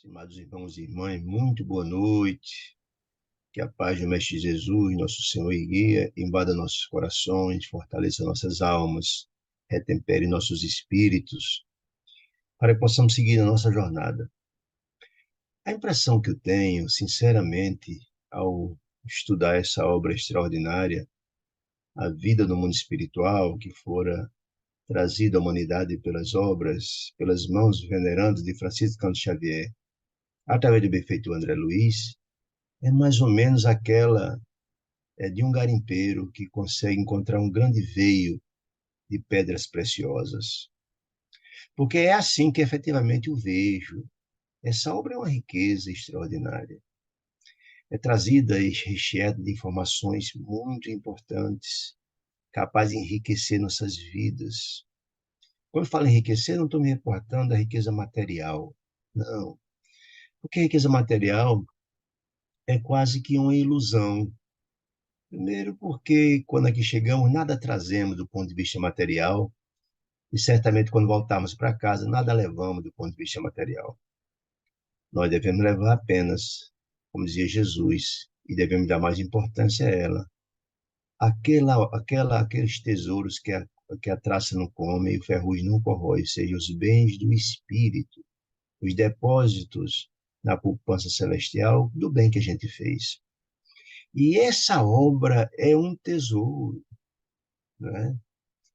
Estimados irmãos e irmãs, muito boa noite. Que a paz do Mestre Jesus, nosso Senhor e Guia, invada nossos corações, fortaleça nossas almas, retempere nossos espíritos, para que possamos seguir a nossa jornada. A impressão que eu tenho, sinceramente, ao estudar essa obra extraordinária, a vida no mundo espiritual, que fora trazida à humanidade pelas obras, pelas mãos venerandas de Francisco Cândido Xavier, através do benfeitor André Luiz, é mais ou menos aquela de um garimpeiro que consegue encontrar um grande veio de pedras preciosas. Porque é assim que efetivamente o vejo. Essa obra é uma riqueza extraordinária. É trazida e recheada de informações muito importantes, capazes de enriquecer nossas vidas. Quando eu falo enriquecer, não estou me reportando da riqueza material. Não. Porque a riqueza material é quase que uma ilusão. Primeiro, porque quando aqui chegamos, nada trazemos do ponto de vista material, e certamente quando voltarmos para casa, nada levamos do ponto de vista material. Nós devemos levar apenas, como dizia Jesus, e devemos dar mais importância a ela, aqueles tesouros que a traça não come e o ferrugem não corrói, ou seja, os bens do espírito, os depósitos na poupança celestial do bem que a gente fez. E essa obra é um tesouro, né?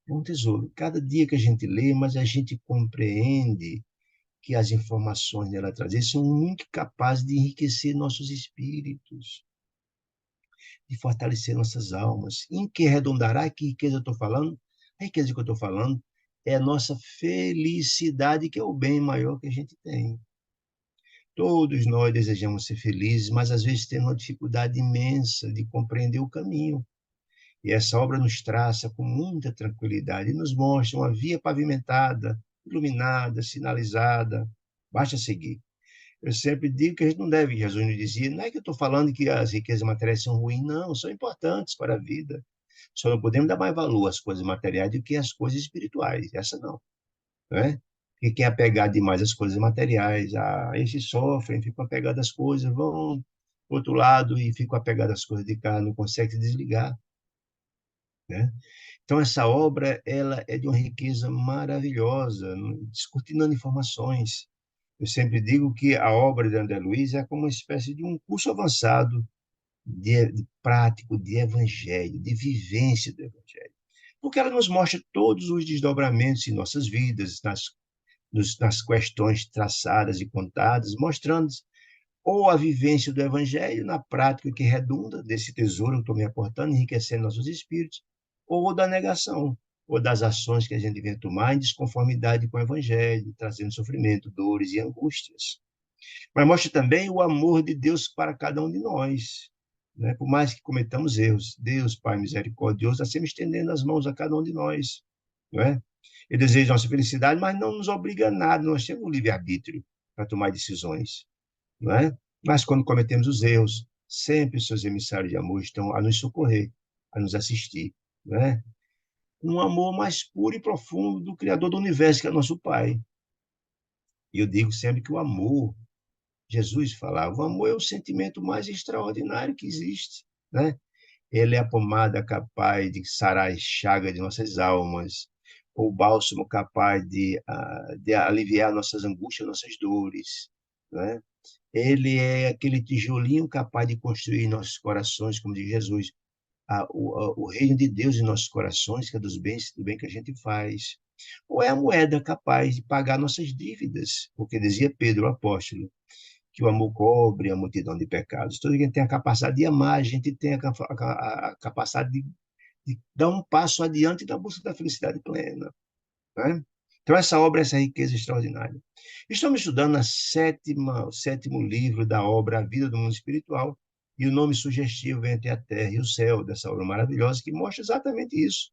É um tesouro. Cada dia que a gente lê, mas a gente compreende que as informações dela trazem são muito capazes de enriquecer nossos espíritos, de fortalecer nossas almas. Em que redundará? Que riqueza eu estou falando? A riqueza que eu estou falando é a nossa felicidade, que é o bem maior que a gente tem. Todos nós desejamos ser felizes, mas às vezes temos uma dificuldade imensa de compreender o caminho. E essa obra nos traça com muita tranquilidade e nos mostra uma via pavimentada, iluminada, sinalizada. Basta seguir. Eu sempre digo que a gente não deve, Jesus nos dizia, não é que eu estou falando que as riquezas materiais são ruins, não, são importantes para a vida. Só não podemos dar mais valor às coisas materiais do que às coisas espirituais. Essa não, né? Porque quem é apegado demais às coisas materiais, esses sofrem, ficam apegados às coisas, vão para o outro lado e ficam apegados às coisas de cá, não conseguem se desligar, né? Então, essa obra ela é de uma riqueza maravilhosa, descortinando informações. Eu sempre digo que a obra de André Luiz é como uma espécie de um curso avançado de prático de evangelho, de vivência do evangelho. Porque ela nos mostra todos os desdobramentos em nossas vidas, nas questões traçadas e contadas, mostrando ou a vivência do evangelho na prática que redunda desse tesouro que estou me aportando, enriquecendo nossos espíritos, ou da negação, ou das ações que a gente vem tomar em desconformidade com o evangelho, trazendo sofrimento, dores e angústias. Mas mostra também o amor de Deus para cada um de nós, né? Por mais que cometamos erros, Deus, Pai misericordioso, está sempre estendendo as mãos a cada um de nós, não é? Ele deseja nossa felicidade, mas não nos obriga a nada, nós temos o livre-arbítrio para tomar decisões, não é? Mas quando cometemos os erros, sempre os seus emissários de amor estão a nos socorrer, a nos assistir, não é? Um amor mais puro e profundo do Criador do Universo, que é nosso Pai. E eu digo sempre que o amor, Jesus falava, o amor é o sentimento mais extraordinário que existe, né? Ele é a pomada capaz de sarar as chagas de nossas almas, o bálsamo capaz de aliviar nossas angústias, nossas dores, né? Ele é aquele tijolinho capaz de construir nossos corações, como diz Jesus, o reino de Deus em nossos corações, que é dos bens, do bem que a gente faz. Ou é a moeda capaz de pagar nossas dívidas, porque dizia Pedro, o apóstolo, que o amor cobre a multidão de pecados. Todo quem tem a capacidade de amar, a gente tem a capacidade de dar um passo adiante na busca da felicidade plena, né? Então, essa obra, essa riqueza extraordinária. Estamos estudando o sétimo livro da obra A Vida do Mundo Espiritual, e o nome sugestivo Entre a Terra e o Céu, dessa obra maravilhosa, que mostra exatamente isso.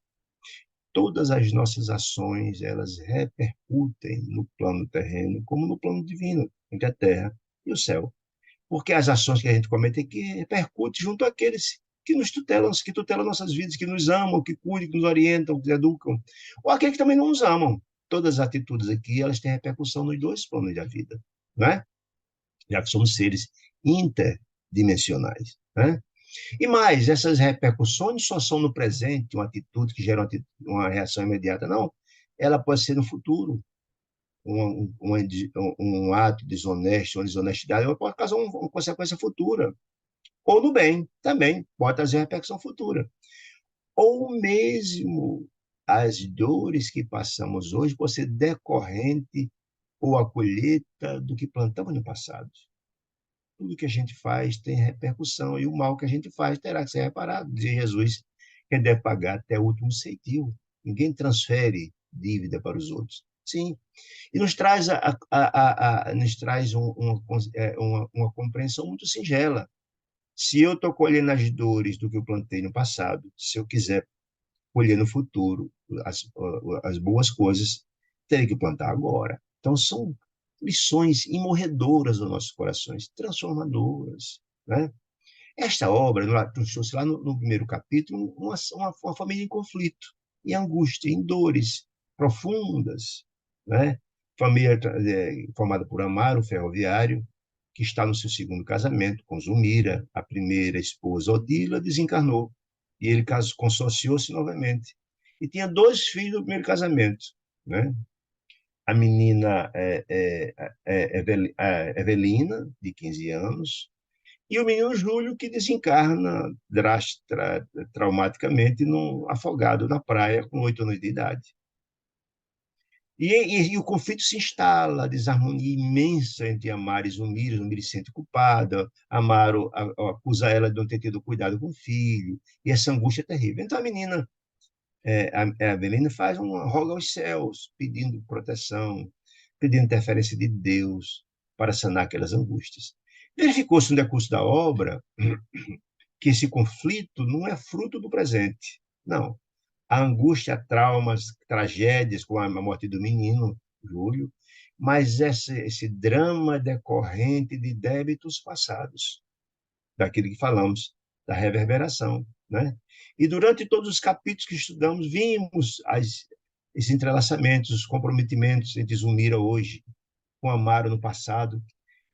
Todas as nossas ações, elas repercutem no plano terreno, como no plano divino, entre a Terra e o céu. Porque as ações que a gente comete aqui repercutem junto àqueles que tutelam nossas vidas, que nos amam, que cuidam, que nos orientam, que nos educam, ou aqueles que também não nos amam. Todas as atitudes aqui, elas têm repercussão nos dois planos da vida, né? já que somos seres interdimensionais, né? E mais, essas repercussões só são no presente, uma atitude que gera uma reação imediata, não. Ela pode ser no futuro, um ato desonesto, uma desonestidade, ela pode causar uma consequência futura. Ou no bem, também, pode trazer repercussão futura. Ou mesmo as dores que passamos hoje podem ser decorrente ou a colheita do que plantamos no passado. Tudo que a gente faz tem repercussão, e o mal que a gente faz terá que ser reparado. Diz Jesus, quem deve pagar até o último centavo. Ninguém transfere dívida para os outros. Sim, e nos traz, nos traz uma compreensão muito singela. Se eu estou colhendo as dores do que eu plantei no passado, se eu quiser colher no futuro as boas coisas, terei que plantar agora. Então, são lições imorredoras dos nossos corações, transformadoras, né? Esta obra trouxe lá no primeiro capítulo uma família em conflito, em angústia, em dores profundas, né? Família formada por Amaro, ferroviário, que está no seu segundo casamento com Zulmira, a primeira esposa Odila, desencarnou, e ele consorciou-se novamente. E tinha dois filhos do primeiro casamento, né? A menina Evelina, de 15 anos, e o menino Júlio, que desencarna traumaticamente afogado na praia com 8 anos de idade. E o conflito se instala, a desarmonia imensa entre Amaro e Zulmira. Zulmira se sente culpada, Amaro acusa ela de não ter tido cuidado com o filho, e essa angústia é terrível. Então a menina, a Evelina, roga aos céus, pedindo proteção, pedindo interferência de Deus para sanar aquelas angústias. Verificou-se no decurso da obra que esse conflito não é fruto do presente, não. A angústia, traumas, tragédias, com a morte do menino, Júlio, mas esse drama decorrente de débitos passados, daquilo que falamos, da reverberação, né? E durante todos os capítulos que estudamos, vimos esses entrelaçamentos, os comprometimentos entre Zulmira hoje, com Amaro no passado,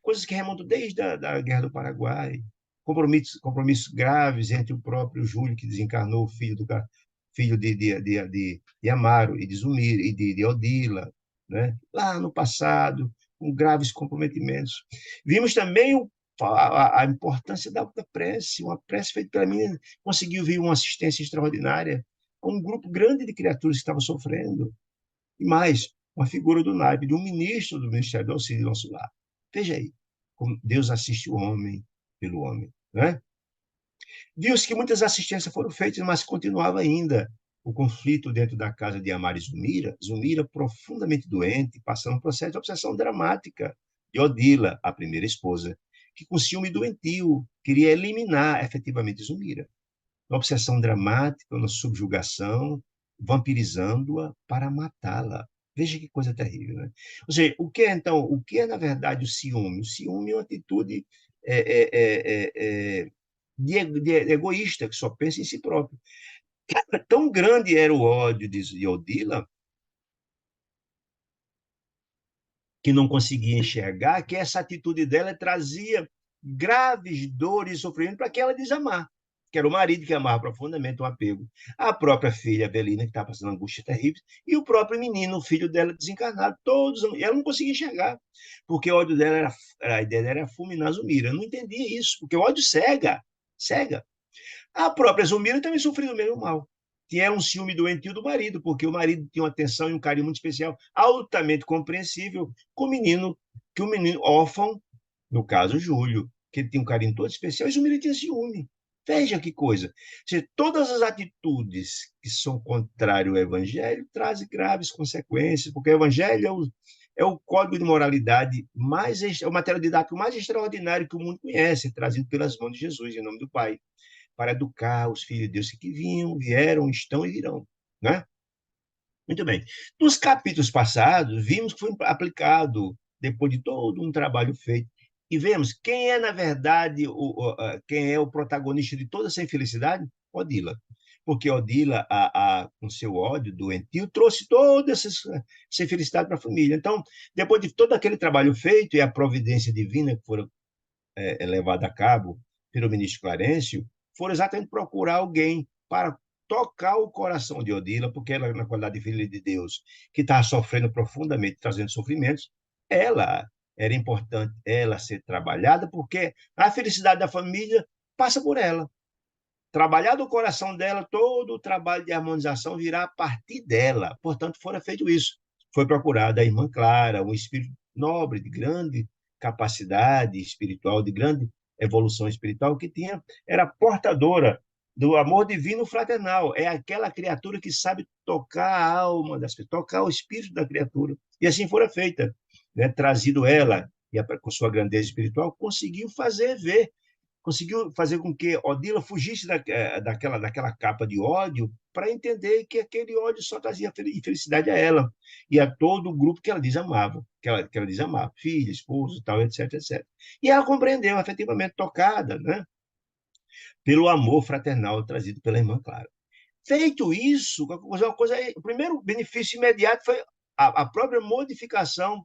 coisas que remontam desde a Guerra do Paraguai, compromissos graves entre o próprio Júlio, que desencarnou, filho de Amaro e de Zumir e de Odila, né? Lá no passado, com graves comprometimentos. Vimos também a importância da prece, uma prece feita pela menina, conseguiu vir uma assistência extraordinária a um grupo grande de criaturas que estavam sofrendo. E mais, uma figura do naipe, de um ministro do Ministério do Auxílio Nosso Lar. Veja aí, como Deus assiste o homem pelo homem, né? Viu-se que muitas assistências foram feitas, mas continuava ainda o conflito dentro da casa de Amar e Zulmira. Zulmira, profundamente doente, passando um processo de obsessão dramática de Odila, a primeira esposa, que com ciúme doentio queria eliminar efetivamente Zulmira. Uma obsessão dramática, uma subjugação, vampirizando-a para matá-la. Veja que coisa terrível, né? Ou seja, o que é, na verdade, o ciúme? O ciúme é uma atitude é, é, é, de egoísta, que só pensa em si próprio. Tão grande era o ódio de Odila, que não conseguia enxergar, que essa atitude dela trazia graves dores e sofrimento para que ela desamar, que era o marido que amava profundamente um apego, a própria filha, Belina, que estava passando angústia terrível, e o próprio menino, o filho dela desencarnado, todos, ela não conseguia enxergar, porque o ódio dela a ideia dela era fulminar Zumira. Eu não entendia isso, porque o ódio cega, cega. A própria Zulmira também sofreu do mesmo mal, que era um ciúme doentio do marido, porque o marido tinha uma atenção e um carinho muito especial, altamente compreensível, com o menino, que o menino órfão, no caso Júlio, que ele tinha um carinho todo especial, e Zulmira tinha ciúme. Veja que coisa. Seja, todas as atitudes que são contrárias ao evangelho trazem graves consequências, porque o evangelho é o código de moralidade é o material didático mais extraordinário que o mundo conhece, trazido pelas mãos de Jesus, em nome do Pai, para educar os filhos de Deus que vinham, vieram, estão e virão, né? Muito bem. Nos capítulos passados, vimos que foi aplicado, depois de todo um trabalho feito, e vemos quem é, na verdade, quem é o protagonista de toda essa infelicidade? Odila. porque Odila, com seu ódio doentio, trouxe toda essa infelicidade para a família. Então, depois de todo aquele trabalho feito e a providência divina que foi levada a cabo pelo ministro Clarencio, foram exatamente procurar alguém para tocar o coração de Odila, porque ela, na qualidade de filha de Deus, que estava sofrendo profundamente, trazendo sofrimentos, ela era importante ela ser trabalhada, porque a felicidade da família passa por ela. Trabalhar do coração dela, todo o trabalho de harmonização virá a partir dela. Portanto, fora feito isso. Foi procurada a irmã Clara, um espírito nobre, de grande capacidade espiritual, de grande evolução espiritual, que era portadora do amor divino fraternal. É aquela criatura que sabe tocar a alma das pessoas, tocar o espírito da criatura. E assim fora feita. Né? Trazido ela, e com sua grandeza espiritual, conseguiu fazer com que Odila fugisse daquela capa de ódio para entender que aquele ódio só trazia infelicidade a ela e a todo o grupo que ela diz amava, que ela diz amar, filha, esposo, tal, etc, etc. E ela compreendeu, efetivamente, tocada, né, pelo amor fraternal trazido pela irmã Clara. Feito isso, o primeiro benefício imediato foi a própria modificação,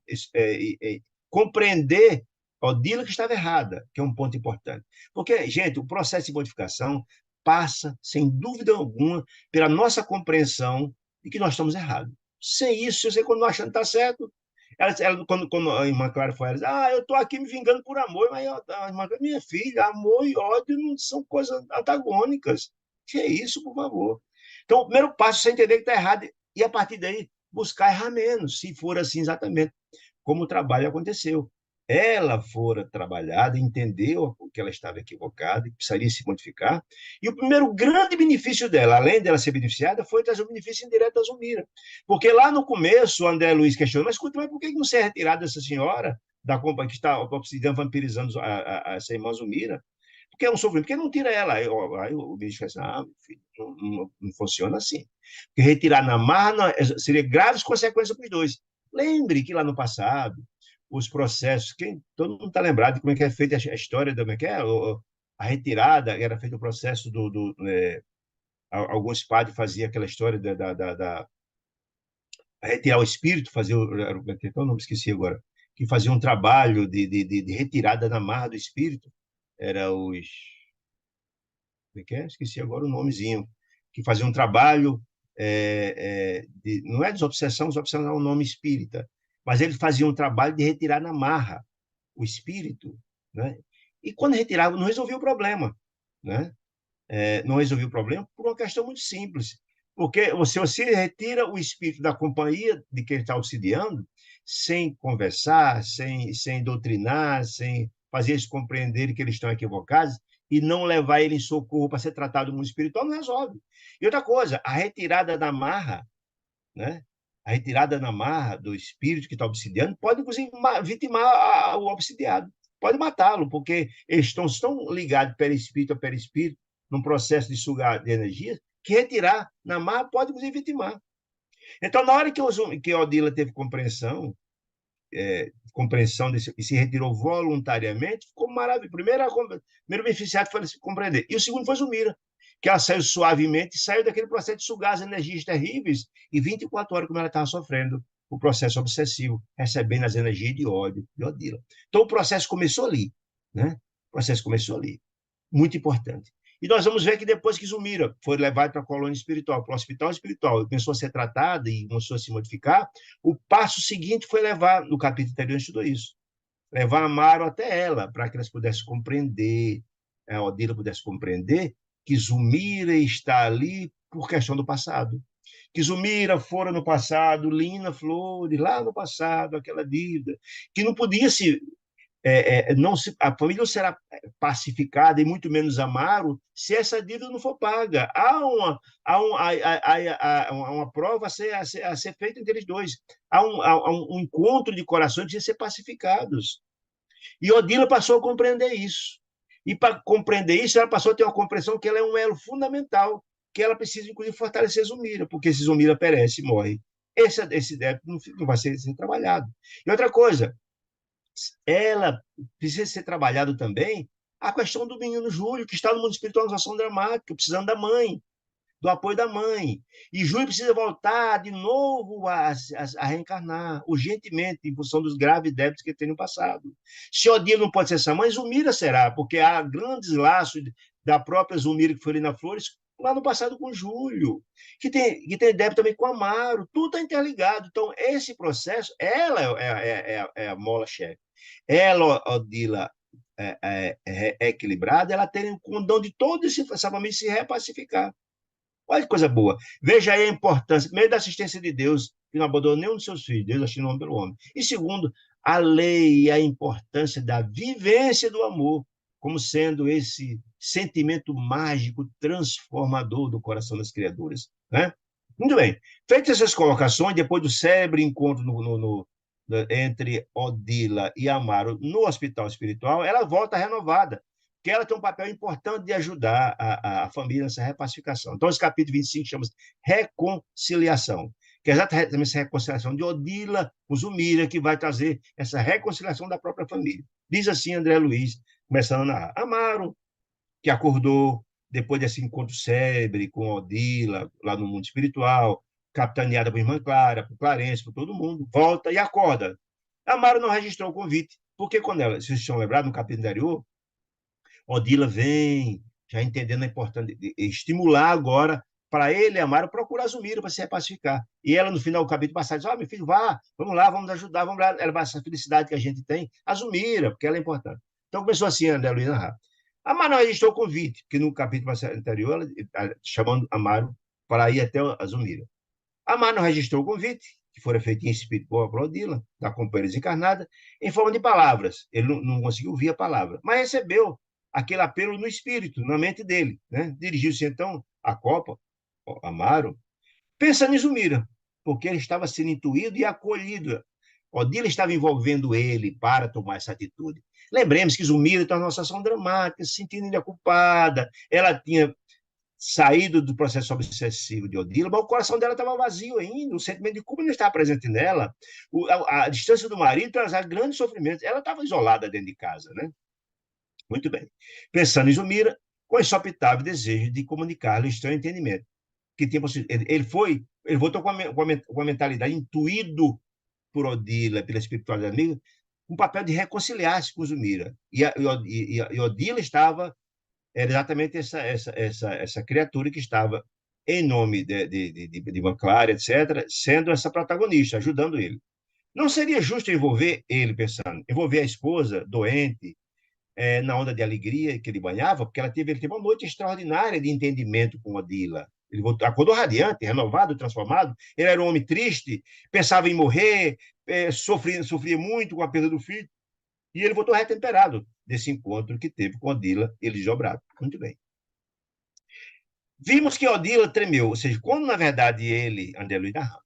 compreender Odila que estava errada, que é um ponto importante. Porque, gente, o processo de modificação passa, sem dúvida alguma, pela nossa compreensão de que nós estamos errados. Sem isso, se você continua achando que está certo, quando a irmã Clara foi, ela disse, eu estou aqui me vingando por amor, mas a irmã, minha filha, amor e ódio não são coisas antagônicas. Que é isso, por favor? Então, o primeiro passo é você entender que está errado e, a partir daí, buscar errar menos, se for assim exatamente como o trabalho aconteceu. Ela fora trabalhada, entendeu que ela estava equivocada, que precisaria se modificar. E o primeiro grande benefício dela, além dela ser beneficiada, foi trazer o benefício indireto da Zumira. Porque lá no começo, o André Luiz questionou, mas escuta, mas por que não se é retirada essa senhora da companhia que está obsidiando, vampirizando essa irmã Zumira? Porque é um sofrimento, porque não tira ela. Aí o bicho fala assim, meu filho, não funciona assim. Porque retirar na marra seria graves consequências para os dois. Lembre que lá no passado, os processos, todo mundo está lembrado de como é que é feita a história, como é que é, a retirada, era feito o processo alguns padres faziam aquela história da retirar o espírito, fazer o nome esqueci agora, que fazia um trabalho de retirada na marra do espírito, era os esqueci agora o nomezinho, que fazia um trabalho, não é desobsessão é um nome espírita, mas ele fazia um trabalho de retirar na marra o espírito, né? E quando retirava, não resolvia o problema, né? Não resolvia o problema por uma questão muito simples, porque você retira o espírito da companhia de quem está auxiliando, sem conversar, sem doutrinar, sem fazer eles compreenderem que eles estão equivocados, e não levar ele em socorro para ser tratado no mundo espiritual, não resolve. E outra coisa, a retirada da marra, né? A retirada na marra do espírito que está obsidiando pode, inclusive, vitimar o obsidiado. Pode matá-lo, porque eles estão ligados perispírito a perispírito, num processo de sugar de energia, que retirar na marra pode, inclusive, vitimar. Então, na hora que Odila teve compreensão e se retirou voluntariamente, ficou maravilhoso. Primeiro beneficiado foi se compreender. E o segundo foi Zumira, que ela saiu suavemente, saiu daquele processo de sugar as energias terríveis, e 24 horas como ela estava sofrendo o processo obsessivo, recebendo as energias de ódio de Odila. Então, o processo começou ali, né? O processo começou ali. Muito importante. E nós vamos ver que depois que Zumira foi levado para a colônia espiritual, para o hospital espiritual, e começou a ser tratada e começou a se modificar, o passo seguinte foi levar, no capítulo anterior a gente estudou isso, levar Amaro até ela, para que elas pudessem compreender, a Odila pudesse compreender que Zumira está ali por questão do passado. Que Zumira fora no passado, Lina Flores, lá no passado, aquela dívida, que não podia se a família não será pacificada e muito menos Amaro se essa dívida não for paga. Há uma prova a ser feita entre eles dois. Há um encontro de corações que precisam ser pacificados. E Odila passou a compreender isso. E para compreender isso, ela passou a ter uma compreensão que ela é um elo fundamental, que ela precisa, inclusive, fortalecer Zumira, porque se Zumira perece e morre, esse débito não vai ser trabalhado. E outra coisa, ela precisa ser trabalhado também a questão do menino Júlio, que está no mundo espiritual, numa ação dramática, precisando da mãe. do apoio da mãe. E Júlio precisa voltar de novo a reencarnar, urgentemente, em função dos graves débitos que ele tem no passado. Se Odila não pode ser essa mãe, Zulmira será, porque há grandes laços da própria Zulmira, que foi ali na Flores, lá no passado com Júlio, que tem débito também com Amaro, tudo está interligado. Então, esse processo, ela é a mola-chefe. Ela, Odila, equilibrada, ela tem o condão de toda essa família se repacificar. Olha que coisa boa. Veja aí a importância, primeiro, da assistência de Deus, que não abandonou nenhum dos seus filhos, Deus achou o homem pelo homem. E segundo, a lei e a importância da vivência do amor, como sendo esse sentimento mágico, transformador do coração das criaturas. Né? Muito bem. Feitas essas colocações, depois do célebre encontro entre Odila e Amaro no hospital espiritual, ela volta renovada, que ela tem um papel importante de ajudar a família nessa repacificação. Então, esse capítulo 25 chama-se Reconciliação, que é exatamente essa reconciliação de Odila com Zulmira, que vai trazer essa reconciliação da própria família. Diz assim André Luiz, começando a narrar. Amaro, que acordou depois desse encontro célebre com Odila, lá no mundo espiritual, capitaneada por irmã Clara, por Clarence, por todo mundo, volta e acorda. Amaro não registrou o convite, porque quando ela, se vocês tinham lembrado, no capítulo anterior, Odila vem, já entendendo a importância de estimular agora para ele, Amaro, procurar Zulmira para se repacificar. E ela, no final do capítulo passado, diz: meu filho, vá, vamos lá, vamos ajudar, vamos lá, levar essa felicidade que a gente tem, a Zulmira, porque ela é importante. Então começou assim, André Luiz narrar. Amaro não registrou o convite, porque no capítulo anterior, ela está chamando Amaro para ir até a Zulmira. Amaro não registrou o convite, que fora feito em espírito por Odila, da companheira desencarnada, em forma de palavras. Ele não conseguiu ouvir a palavra, mas recebeu aquele apelo no espírito, na mente dele. Né? Dirigiu-se então à Copa, Amaro, pensando em Zulmira, porque ele estava sendo intuído e acolhido. Odila estava envolvendo ele para tomar essa atitude. Lembremos que Zulmira está numa situação dramática, se sentindo ainda culpada. Ela tinha saído do processo obsessivo de Odila, mas o coração dela estava vazio ainda, o sentimento de culpa não estava presente nela, a distância do marido trazia grandes sofrimentos, ela estava isolada dentro de casa, né? Muito bem. Pensando em Zulmira, com insopitável desejo de comunicar-lhe o estranho entendimento, que tinha ele voltou com a mentalidade intuído por Odila, pela espiritualidade amiga, um papel de reconciliar-se com Zulmira, e Odila era exatamente essa criatura que estava, em nome de Van Clara, etc., sendo essa protagonista, ajudando ele. Não seria justo envolver ele, pensando, envolver a esposa doente, na onda de alegria que ele banhava, porque ele teve uma noite extraordinária de entendimento com Odila. Ele acordou radiante, renovado, transformado. Ele era um homem triste, pensava em morrer, sofria muito com a perda do filho. E ele voltou retemperado desse encontro que teve com Odila Eliseu Braga. Muito bem. Vimos que Odila tremeu, ou seja, quando na verdade ele, André Luiz narra,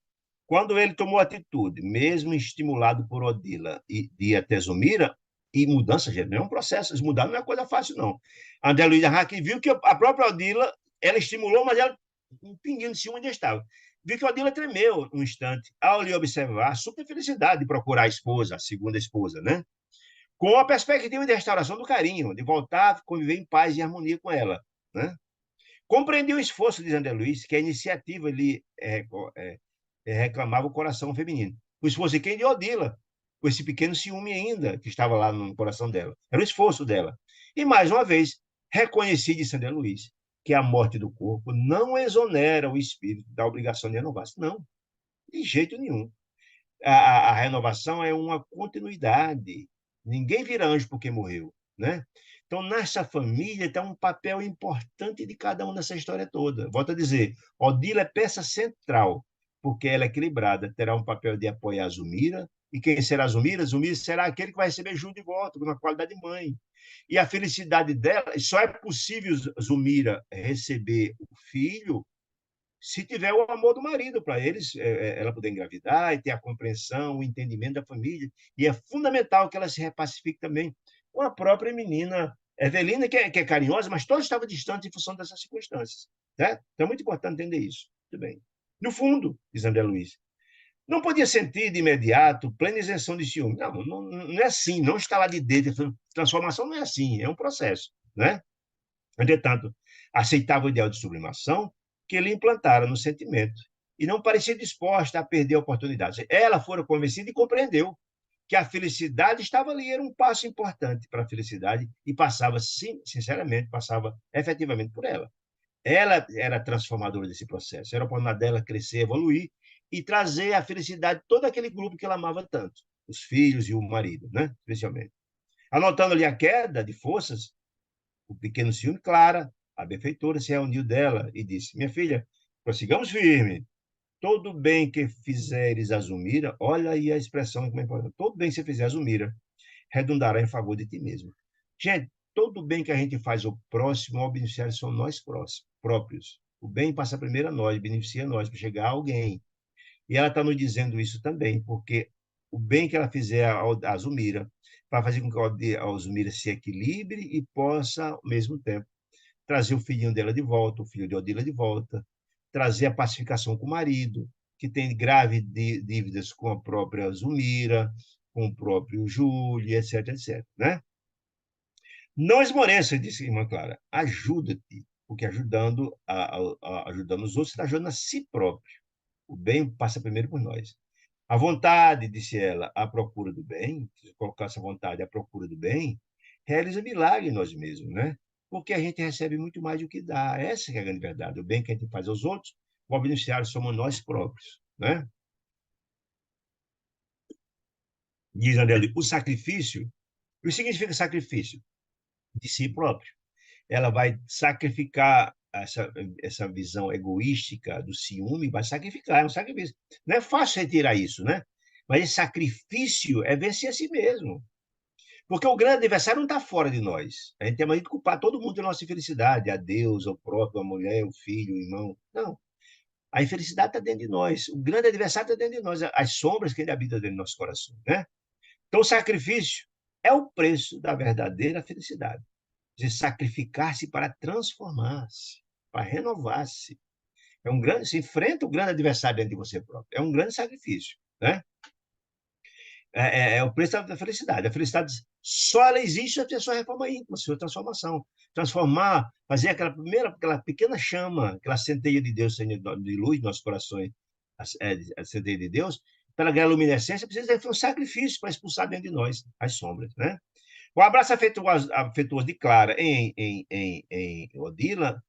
quando ele tomou atitude, mesmo estimulado por Odila e de até Zulmira, e mudança, gente, não é um processo, mudar não é coisa fácil, não. André Luiz narra que viu que a própria Odila, ela estimulou, mas ela um pinguinho de ciúme onde estava. Viu que Odila tremeu um instante ao lhe observar a super felicidade de procurar a esposa, a segunda esposa, né? Com a perspectiva de restauração do carinho, de voltar a conviver em paz e harmonia com ela. Né? Compreendi o esforço de André Luiz, que a iniciativa lhe reclamava o coração feminino. O esforço de quem? De Odila, com esse pequeno ciúme ainda que estava lá no coração dela. Era o esforço dela. E, mais uma vez, reconheci, disse André Luiz, que a morte do corpo não exonera o espírito da obrigação de renovar-se. Não, de jeito nenhum. A renovação é uma continuidade. Ninguém vira anjo porque morreu, né? Então, nessa família está um papel importante de cada um nessa história toda. Volto a dizer, Odila é peça central, porque ela é equilibrada, terá um papel de apoiar a Zulmira, e quem será Zulmira? Zulmira será aquele que vai receber Júlio de volta, na qualidade de mãe. E a felicidade dela, só é possível Zulmira receber o filho se tiver o amor do marido para eles, ela poder engravidar e ter a compreensão, o entendimento da família. E é fundamental que ela se repacifique também com a própria menina Evelina, que é carinhosa, mas todos estavam distantes em função dessas circunstâncias. Certo? Então é muito importante entender isso. Muito bem. No fundo, diz André Luiz, não podia sentir de imediato plena isenção de ciúme. Não é assim, não está lá de dentro. Transformação não é assim, é um processo. Né? Entretanto, aceitava o ideal de sublimação, que lhe implantaram no sentimento, e não parecia disposta a perder a oportunidade. Ela fora convencida e compreendeu que a felicidade estava ali, era um passo importante para a felicidade, e passava, sim, sinceramente, passava efetivamente por ela. Ela era transformadora desse processo, era a oportunidade dela crescer, evoluir e trazer a felicidade de todo aquele grupo que ela amava tanto, os filhos e o marido, né? Especialmente. Anotando ali a queda de forças, o pequeno ciúme, Clara, a benfeitora, se reuniu dela e disse: Minha filha, prossigamos firme. Todo bem que fizeres a Zulmira, olha aí a expressão como é importante. Todo bem que você fizer a Zulmira, redundará em favor de ti mesmo. Gente, todo bem que a gente faz ao próximo, ao beneficiário são nós próprios. O bem passa primeiro a nós, beneficia a nós, para chegar a alguém. E ela está nos dizendo isso também, porque o bem que ela fizer a Zulmira, para fazer com que a Zulmira se equilibre e possa, ao mesmo tempo, trazer o filhinho dela de volta, o filho de Odila de volta, trazer a pacificação com o marido, que tem graves dívidas com a própria Zulmira, com o próprio Júlio, etc, etc, né? Não esmoreça, disse a irmã Clara, ajuda-te, porque ajudando os outros, está ajudando a si próprio. O bem passa primeiro por nós. A vontade, disse ela, à procura do bem, se colocar essa vontade à procura do bem, realiza milagre em nós mesmos, né? Porque a gente recebe muito mais do que dá. Essa é a grande verdade. O bem que a gente faz aos outros, o beneficiário somos nós próprios, né? Diz André, o sacrifício, o que significa sacrifício? De si próprio. Ela vai sacrificar essa visão egoística do ciúme, vai sacrificar, é um sacrifício. Não é fácil retirar isso, né? Mas esse sacrifício é vencer a si mesmo. Porque o grande adversário não está fora de nós. A gente tem mania de culpar todo mundo da nossa infelicidade, a Deus, ao próprio, a mulher, o filho, o irmão. Não. A infelicidade está dentro de nós. O grande adversário está dentro de nós. As sombras que ele habita dentro do nosso coração, né? Então, o sacrifício é o preço da verdadeira felicidade. De sacrificar-se para transformar-se, para renovar-se. Se enfrenta o grande adversário dentro de você próprio. É um grande sacrifício, né? É o preço da felicidade. A felicidade só ela existe se a pessoa reforma íntima, sua transformação. Transformar, fazer aquela pequena chama, aquela centelha de Deus, de luz nos nossos corações, a centelha de Deus, pela grande luminescência, precisa ter um sacrifício para expulsar dentro de nós as sombras, né? O abraço afetuoso de Clara em Odila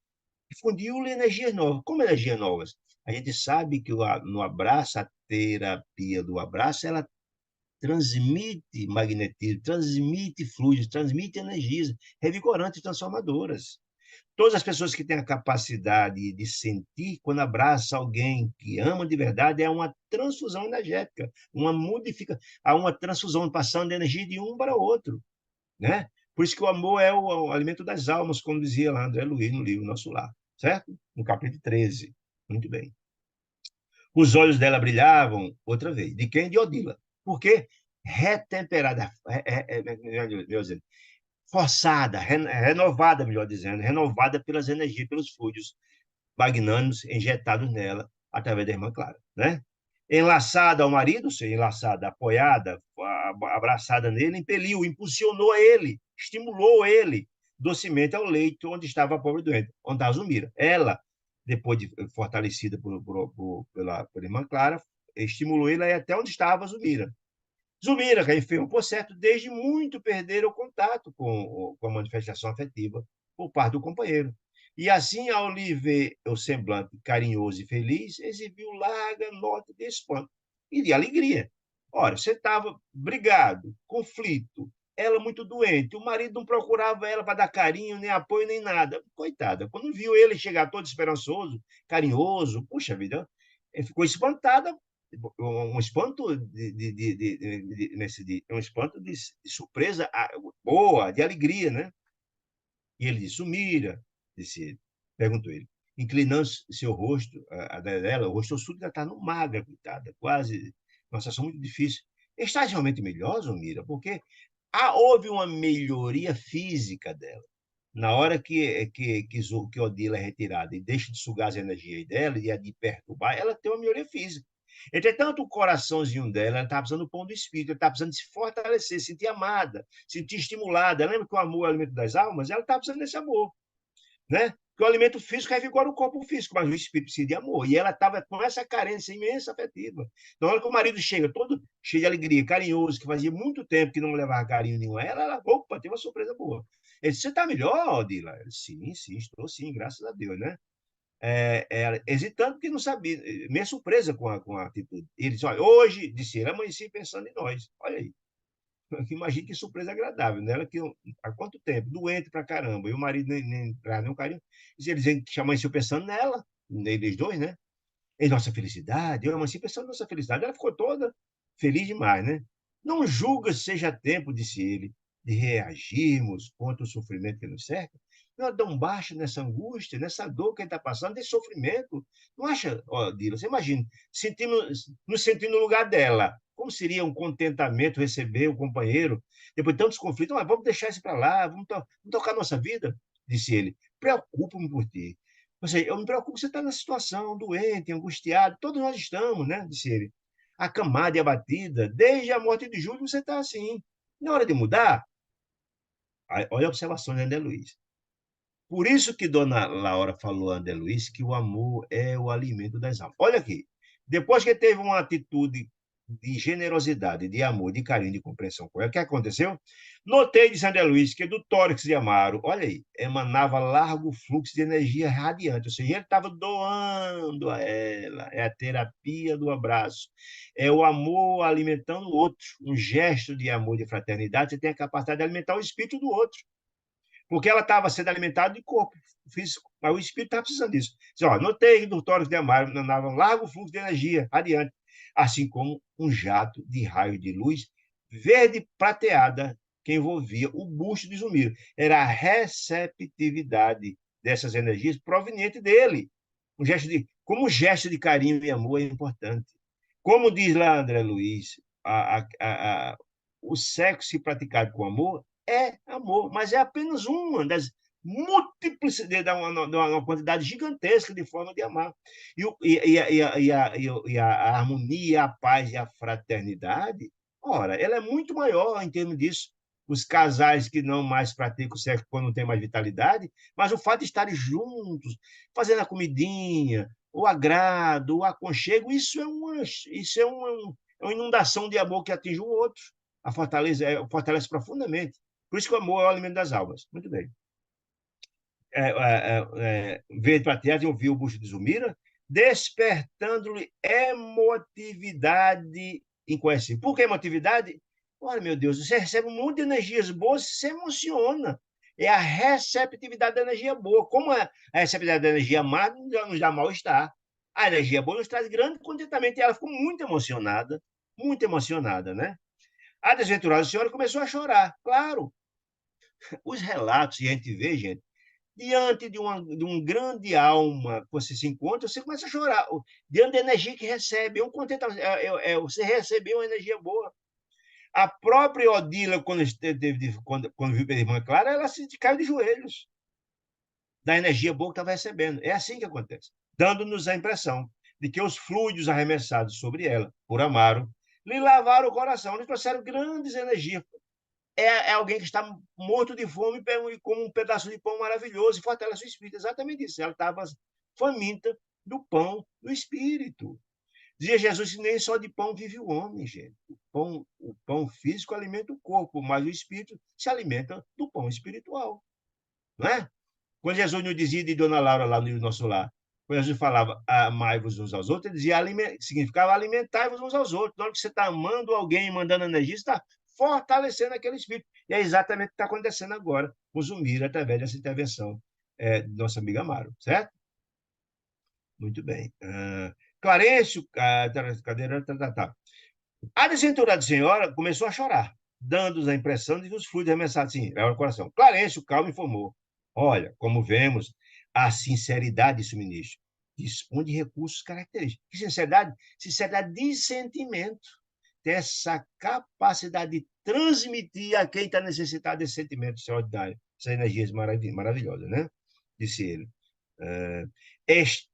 difundiu-lhe energias novas. Como energias novas? A gente sabe que no abraço, a terapia do abraço, ela transmite magnetismo, transmite fluidos, transmite energias revigorantes e transformadoras. Todas as pessoas que têm a capacidade de sentir, quando abraça alguém que ama de verdade, é uma transfusão energética, há uma transfusão, passando de energia de um para o outro, né? Por isso que o amor é o alimento das almas, como dizia lá André Luiz no livro Nosso Lar, certo? No capítulo 13. Muito bem. Os olhos dela brilhavam outra vez. De quem? De Odila. Por quê? Retemperada, melhor dizendo, forçada, renovada, melhor dizendo, renovada pelas energias, pelos fluidos magnânimos injetados nela através da irmã Clara, né? Enlaçada ao marido, ou seja, enlaçada, apoiada, abraçada nele, impeliu, impulsionou ele, estimulou ele docemente ao leito onde estava a pobre doente, onde estava a Zulmira. Ela, depois de fortalecida pela irmã Clara, estimulou ele até onde estava a Zulmira. Zulmira, que é enferma, por certo, desde muito perder o contato com a manifestação afetiva por parte do companheiro. E assim, ao lhe ver o semblante carinhoso e feliz, exibiu larga nota de espanto e de alegria. Ora, você estava brigado, conflito, ela muito doente, o marido não procurava ela para dar carinho, nem apoio, nem nada. Coitada, quando viu ele chegar todo esperançoso, carinhoso, puxa vida, ficou espantada, um espanto um espanto de surpresa boa, de alegria, né? E ele disse: Sumira, disse ele, perguntou ele, inclinando seu rosto, a dela, o rosto súbito está no magra, coitada, quase, uma situação muito difícil. Estás realmente melhor, Zumira? Porque houve uma melhoria física dela. Na hora que Odila é retirada e deixa de sugar as energias dela e a de perturbar, ela tem uma melhoria física. Entretanto, o coraçãozinho dela, ela estava precisando do pão do espírito, ela estava precisando de se fortalecer, se sentir amada, se sentir estimulada. Lembra que o amor é o alimento das almas? Ela estava precisando desse amor, né? Porque o alimento físico revigora o corpo físico, mas o espírito precisa de amor. E ela estava com essa carência imensa afetiva. Então, na hora que o marido chega todo cheio de alegria, carinhoso, que fazia muito tempo que não levava carinho nenhum a ela, opa, tem uma surpresa boa. Ele disse, você está melhor, Dila? Ele disse, sim, sim, estou sim, graças a Deus, né? Hesitando porque não sabia, meio surpresa com a atitude. Ele disse, olha, hoje, disse ele, amanheci pensando em nós. Olha aí. Imagina que surpresa agradável, né? Ela que há quanto tempo? Doente pra caramba. E o marido nem traz nenhum carinho. E ele dizendo que amanheceu pensando nela, neles dois, né? Em nossa felicidade. Eu amanheci pensando em nossa felicidade. Ela ficou toda feliz demais, né? Não julga se seja tempo, disse ele, de reagirmos contra o sofrimento que nos cerca. Não dão baixo nessa angústia, nessa dor que ele está passando, nesse sofrimento. Não acha, ó, Dila, você imagina, nos sentindo no lugar dela. Como seria um contentamento receber o companheiro, depois de tantos conflitos? Ah, vamos deixar isso para lá, vamos tocar nossa vida, disse ele. Preocupo-me por ti. Ou seja, eu me preocupo que você está na situação, doente, angustiado, todos nós estamos, né? Disse ele. Acamada e abatida, desde a morte de Júlio você está assim. Na hora de mudar, olha a observação de André Luiz. Por isso que Dona Laura falou a André Luiz que o amor é o alimento das almas. Olha aqui, depois que teve uma atitude de generosidade, de amor, de carinho, de compreensão com ela, o que aconteceu? Notei, disse André Luiz, que do tórax de Amaro, olha aí, emanava largo fluxo de energia radiante, ou seja, ele estava doando a ela, é a terapia do abraço, é o amor alimentando o outro, um gesto de amor, de fraternidade, você tem a capacidade de alimentar o espírito do outro, porque ela estava sendo alimentada de corpo físico, mas o espírito estava precisando disso. Diz, ó, notei que do tórax de Amaro emanava um largo fluxo de energia radiante, assim como um jato de raio de luz verde prateada que envolvia o busto de Zumiro. Era a receptividade dessas energias proveniente dele. Como um gesto de carinho e amor é importante. Como diz lá André Luiz, o sexo praticado com amor é amor, mas é apenas uma das múltiplas, uma quantidade gigantesca de formas de amar. A harmonia, a paz e a fraternidade, ora, ela é muito maior em termos disso. Os casais que não mais praticam sexo quando não tem mais vitalidade, mas o fato de estarem juntos, fazendo a comidinha, o agrado, o aconchego, isso é uma inundação de amor que atinge o outro, fortalece profundamente. Por isso que o amor é o alimento das almas. Muito bem. Veio para a terra e ouviu o bucho de Zumira, despertando-lhe emotividade inconhecível. Por que emotividade? Olha, meu Deus, você recebe um monte de energias boas, você se emociona. É a receptividade da energia boa. Como a receptividade da energia má nos dá mal-estar. A energia boa nos traz grande contentamento. E ela ficou muito emocionada, né? A desventurada senhora começou a chorar. Claro, os relatos que a gente vê, gente, diante de um grande alma que você se encontra, você começa a chorar. Diante da energia que recebe, é um contentamento, você recebeu uma energia boa. A própria Odila, quando viu a irmã Clara, ela se caiu de joelhos da energia boa que estava recebendo. É assim que acontece, dando-nos a impressão de que os fluidos arremessados sobre ela, por Amaro, lhe lavaram o coração, lhe trouxeram grandes energias. É alguém que está morto de fome e come um pedaço de pão maravilhoso e fortalece o espírito. Exatamente isso. Ela estava faminta do pão do espírito. Dizia Jesus que nem só de pão vive o homem, gente. O pão físico alimenta o corpo, mas o espírito se alimenta do pão espiritual. Não é? Quando Jesus nos dizia de Dona Laura lá no nosso lar, quando Jesus falava amai-vos uns aos outros, ele dizia significava alimentar-vos uns aos outros. Na hora que você está amando alguém, mandando energia, você está fortalecendo aquele espírito. E é exatamente o que está acontecendo agora com o Zumira, através dessa intervenção de nossa amiga Amaro, certo? Muito bem. Clarencio, cadeira, tá. A desventurada senhora começou a chorar, dando-nos a impressão de que os fluidos arremessados, sim, era o coração. Clarencio, calmo, informou. Olha, como vemos, a sinceridade de suministro dispõe de recursos característicos. Que sinceridade? Sinceridade de sentimento. Tem essa capacidade de transmitir a quem está necessitado desse sentimento extraordinário, essas energias maravilhosas, né? Disse ele.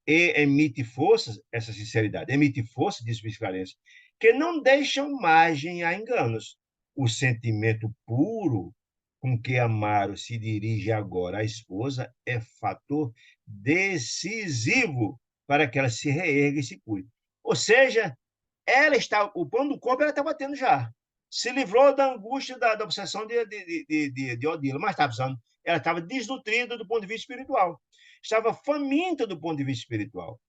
Emite forças, essa sinceridade, emite forças, diz o Clarencio, que não deixam margem a enganos. O sentimento puro com que Amaro se dirige agora à esposa é fator decisivo para que ela se reerga e se cuide. Ou seja, ela está, o pão do corpo ela estava tendo já. Se livrou da angústia, da obsessão de Odila, mas estava precisando, ela estava desnutrida do ponto de vista espiritual. Estava faminta do ponto de vista espiritual.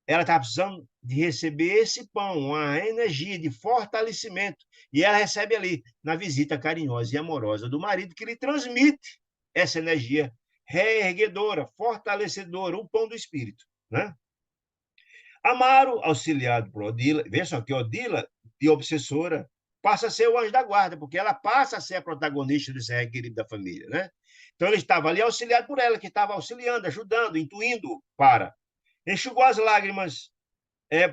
Ela estava precisando de receber esse pão, uma energia de fortalecimento. E ela recebe ali, na visita carinhosa e amorosa do marido, que lhe transmite essa energia reerguedora, fortalecedora, o pão do espírito. Né? Amaro, auxiliado por Odila, veja só que Odila, de obsessora, passa a ser o anjo da guarda, porque ela passa a ser a protagonista desse requerido da família. Né? Então ele estava ali auxiliado por ela, que estava auxiliando, ajudando, intuindo para. Enxugou as lágrimas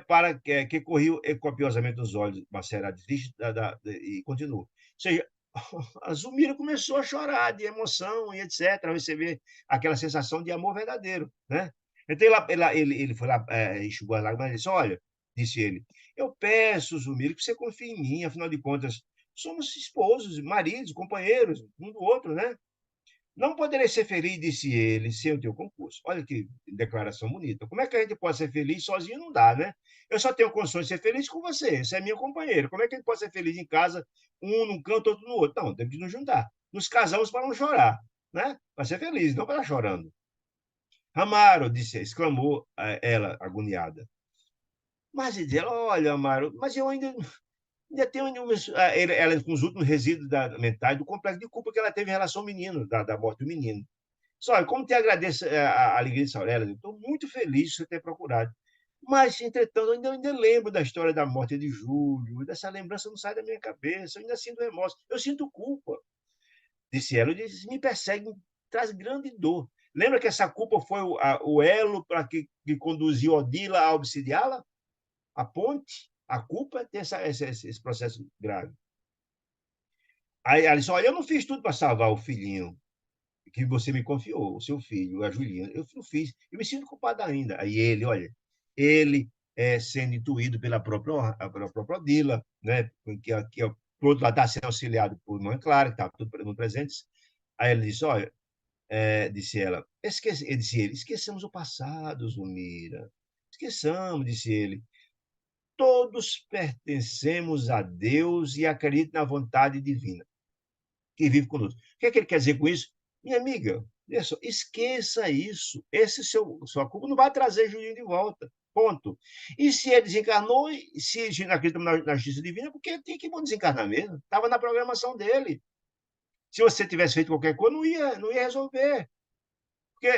para que corriu copiosamente nos olhos, Macera triste e continuou. Ou seja, a Zulmira começou a chorar de emoção e etc., a receber aquela sensação de amor verdadeiro. Né? Então ele foi lá, enxugou as lágrimas e disse: Olha, disse ele, eu peço, Zulmira, que você confie em mim, afinal de contas, somos esposos, maridos, companheiros, um do outro, né? Não poderei ser feliz, disse ele, sem o teu concurso. Olha que declaração bonita. Como é que a gente pode ser feliz sozinho? Não dá, né? Eu só tenho condições de ser feliz com você. Você é minha companheira. Como é que a gente pode ser feliz em casa, um num canto, outro no outro? Não, temos que nos juntar. Nos casamos para não chorar, né? Para ser feliz, não para estar chorando. Amaro, disse, exclamou ela, agoniada. Mas diz ela, olha, Amaro, mas eu ainda tenho ela com os últimos resíduos mentais do complexo de culpa que ela teve em relação ao menino, da morte do menino. Só, como te agradeço a alegria de Aurélia, estou muito feliz de você ter procurado. Mas, entretanto, eu ainda lembro da história da morte de Júlio, dessa lembrança não sai da minha cabeça, eu ainda sinto remorso, eu sinto culpa, disse ela. Eu disse, me persegue, traz grande dor. Lembra que essa culpa foi o elo para que conduziu Odila a obsidiá-la? A ponte? A culpa tem esse processo grave. Aí ela disse, olha, eu não fiz tudo para salvar o filhinho que você me confiou, o seu filho, a Juliana. Eu não fiz. Eu me sinto culpado ainda. Aí ele, olha, ele sendo intuído pela própria Odila, né? Que por outro lado está sendo auxiliado por Mãe Clara, que está tudo presentes. Aí ele disse, olha, disse ela, disse ele, esqueçamos o passado, Zulmira. Esqueçamos, disse ele. Todos pertencemos a Deus e acredito na vontade divina que vive conosco. O que é que ele quer dizer com isso? Minha amiga, só, esqueça isso. Sua culpa não vai trazer Julinho de volta. Ponto. E se ele desencarnou, se ele não acredita na justiça divina, porque ele tinha que desencarnar mesmo. Estava na programação dele. Se você tivesse feito qualquer coisa, não ia resolver. Porque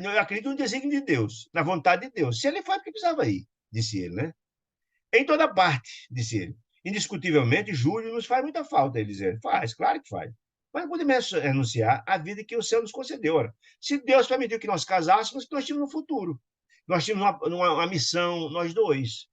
eu acredito no desígnio de Deus, na vontade de Deus. Se ele foi, porque precisava ir, disse ele, né? Em toda parte, disse ele. Indiscutivelmente, Júlio nos faz muita falta, ele dizia. Faz, claro que faz. Mas não podemos renunciar à vida que o céu nos concedeu. Ora. Se Deus permitiu que nós casássemos, nós tínhamos um futuro. Nós tínhamos uma missão, nós dois.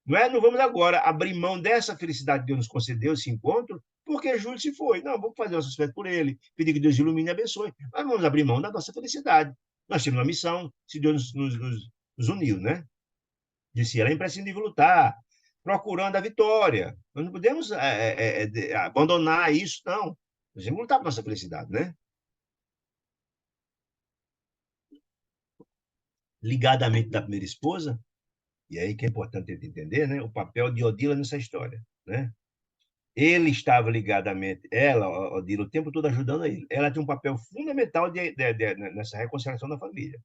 Não é? Não vamos agora abrir mão dessa felicidade que Deus nos concedeu, esse encontro, porque Júlio se foi. Não, vamos fazer nosso respeito por ele, pedir que Deus ilumine e abençoe. Mas vamos abrir mão da nossa felicidade. Nós temos uma missão, se Deus nos uniu, né? Disse ela, é imprescindível lutar, procurando a vitória. Nós não podemos abandonar isso, não. Nós temos que lutar por nossa felicidade, né? Ligadamente da primeira esposa, e aí que é importante entender, né? O papel de Odila nessa história, né? Ele estava ligadamente, ela, Odila, o tempo todo ajudando ele. Ela tem um papel fundamental nessa reconciliação da família.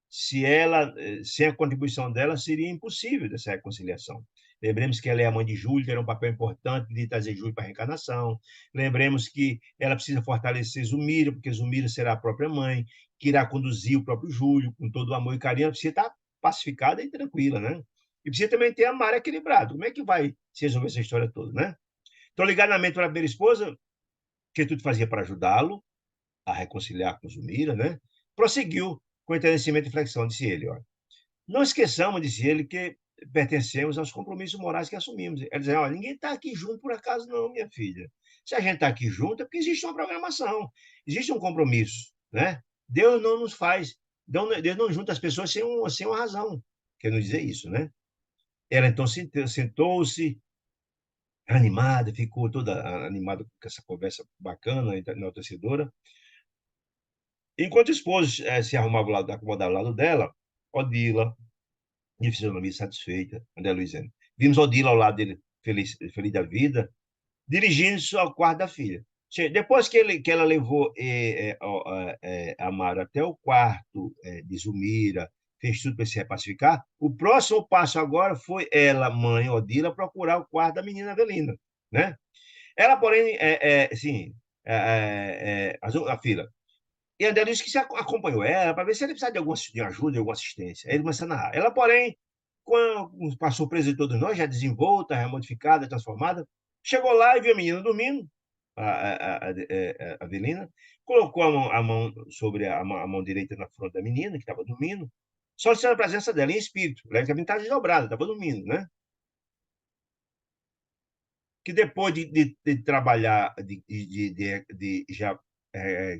Sem a contribuição dela, seria impossível essa reconciliação. Lembremos que ela é a mãe de Júlio, que era um papel importante de trazer Júlio para a reencarnação. Lembremos que ela precisa fortalecer Zulmira, porque Zulmira será a própria mãe, que irá conduzir o próprio Júlio com todo o amor e carinho. Ela precisa estar pacificada e tranquila, né? E precisa também ter a Mara equilibrada. Como é que vai se resolver essa história toda, né? Então, ligadamente para a primeira esposa, que tudo fazia para ajudá-lo a reconciliar com Zulmira, né? Prosseguiu com entendimento e flexão, disse ele. Ó. Não esqueçamos, disse ele, que pertencemos aos compromissos morais que assumimos. Ele dizia, olha, ninguém está aqui junto por acaso, não, minha filha. Se a gente está aqui junto, é porque existe uma programação, existe um compromisso, né? Deus não nos faz, Deus não junta as pessoas sem uma razão, quer nos dizer isso, né? Ela então sentou-se animada, ficou toda animada com essa conversa bacana, enaltecedora. Enquanto o esposo se arrumava ao lado, acomodava ao lado dela, Odila, de fisionomia satisfeita, André Luiziane. Vimos Odila ao lado dele, feliz, feliz da vida, dirigindo-se ao quarto da filha. Depois que ela levou Amaro até o quarto de Zumira, fez tudo para se repacificar, o próximo passo agora foi ela, mãe Odila, procurar o quarto da menina Avelina, né? Ela, porém, sim, a filha. E André disse que se acompanhou ela para ver se ele precisava de ajuda, de alguma assistência. Aí ele começou a narrar. Ela, porém, para surpresa de todos nós, já desenvolta, remodificada, transformada, chegou lá e viu a menina dormindo, a Avelina, colocou a mão sobre a mão direita na fronte da menina, que estava dormindo, só sendo a presença dela em espírito. Leve que a menina estava desdobrada, estava dormindo, né? Que depois de trabalhar, de já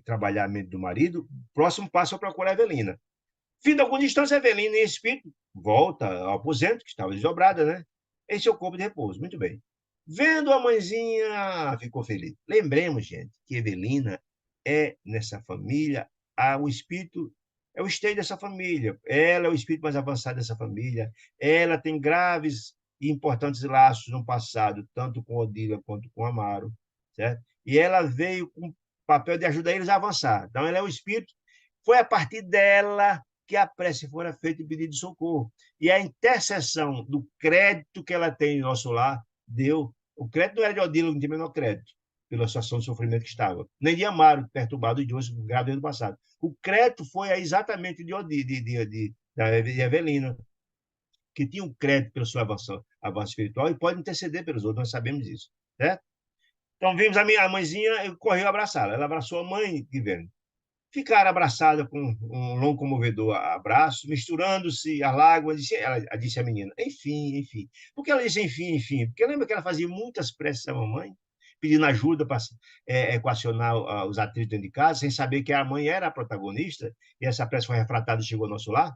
trabalhar a mente do marido, o próximo passo é procurar a Evelina. Fim de alguma distância, a Evelina, em espírito, volta ao aposento, que estava desdobrada, né? Em seu corpo de repouso. Muito bem. Vendo a mãezinha, ficou feliz. Lembremos, gente, que Evelina nessa família, o espírito é o esteio dessa família. Ela é o espírito mais avançado dessa família. Ela tem graves e importantes laços no passado, tanto com Odila quanto com Amaro, certo? E ela veio com o papel de ajudar eles a avançar. Então, ela é o espírito. Foi a partir dela que a prece fora feita e pedido de socorro. E a intercessão do crédito que ela tem em nosso lar deu. O crédito não era de Odila, não tinha menor crédito, pela situação de sofrimento que estava. Nem de Amaro, perturbado de hoje, grave do passado. O crédito foi exatamente de Evelina, que tinha um crédito pelo seu avanço espiritual e pode interceder pelos outros, nós sabemos disso. Certo? Então, vimos a minha mãezinha, correu abraçá-la. Ela abraçou a mãe, Guilherme. Ficaram abraçadas com um longo, comovedor abraço, misturando-se as lágrimas, disse a menina. Enfim, enfim. Por que ela disse enfim, enfim? Porque lembra que ela fazia muitas preces à mamãe, pedindo ajuda para equacionar os atritos dentro de casa, sem saber que a mãe era a protagonista, e essa prece foi refratada e chegou ao nosso lar?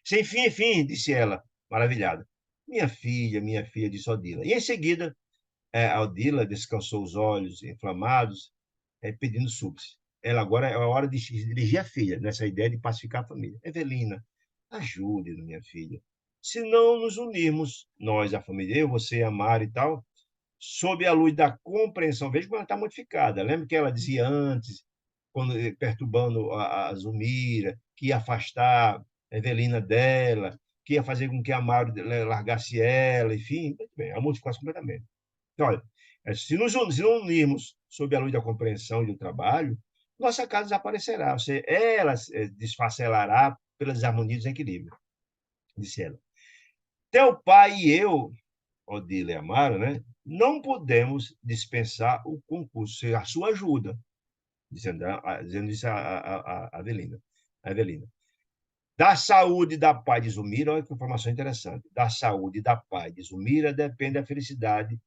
Sem fim, enfim, disse ela, maravilhada. Minha filha, disse Odila. E em seguida, a Odila descansou os olhos inflamados, pedindo súplice. Ela agora é a hora de dirigir a filha, nessa ideia de pacificar a família. Evelina, ajude-nos, minha filha. Se não nos unirmos, nós, a família, eu, você, a Mari e tal, sob a luz da compreensão, veja como ela está modificada. Lembra que ela dizia antes, quando, perturbando a Zumira, que ia afastar a Evelina dela, que ia fazer com que a Mari largasse ela, enfim, bem, ela modificou completamente. Então, olha, se não unirmos sob a luz da compreensão e do trabalho, nossa casa desaparecerá. Ela desfacelará pela desarmonia e desequilíbrio, disse ela. Teu pai e eu, Odile e Amaro, né, não podemos dispensar o concurso, a sua ajuda, dizendo isso a Avelina. A Evelina. Da saúde da paz de Zumira, olha que informação interessante. Da saúde da paz de Zumira depende a felicidade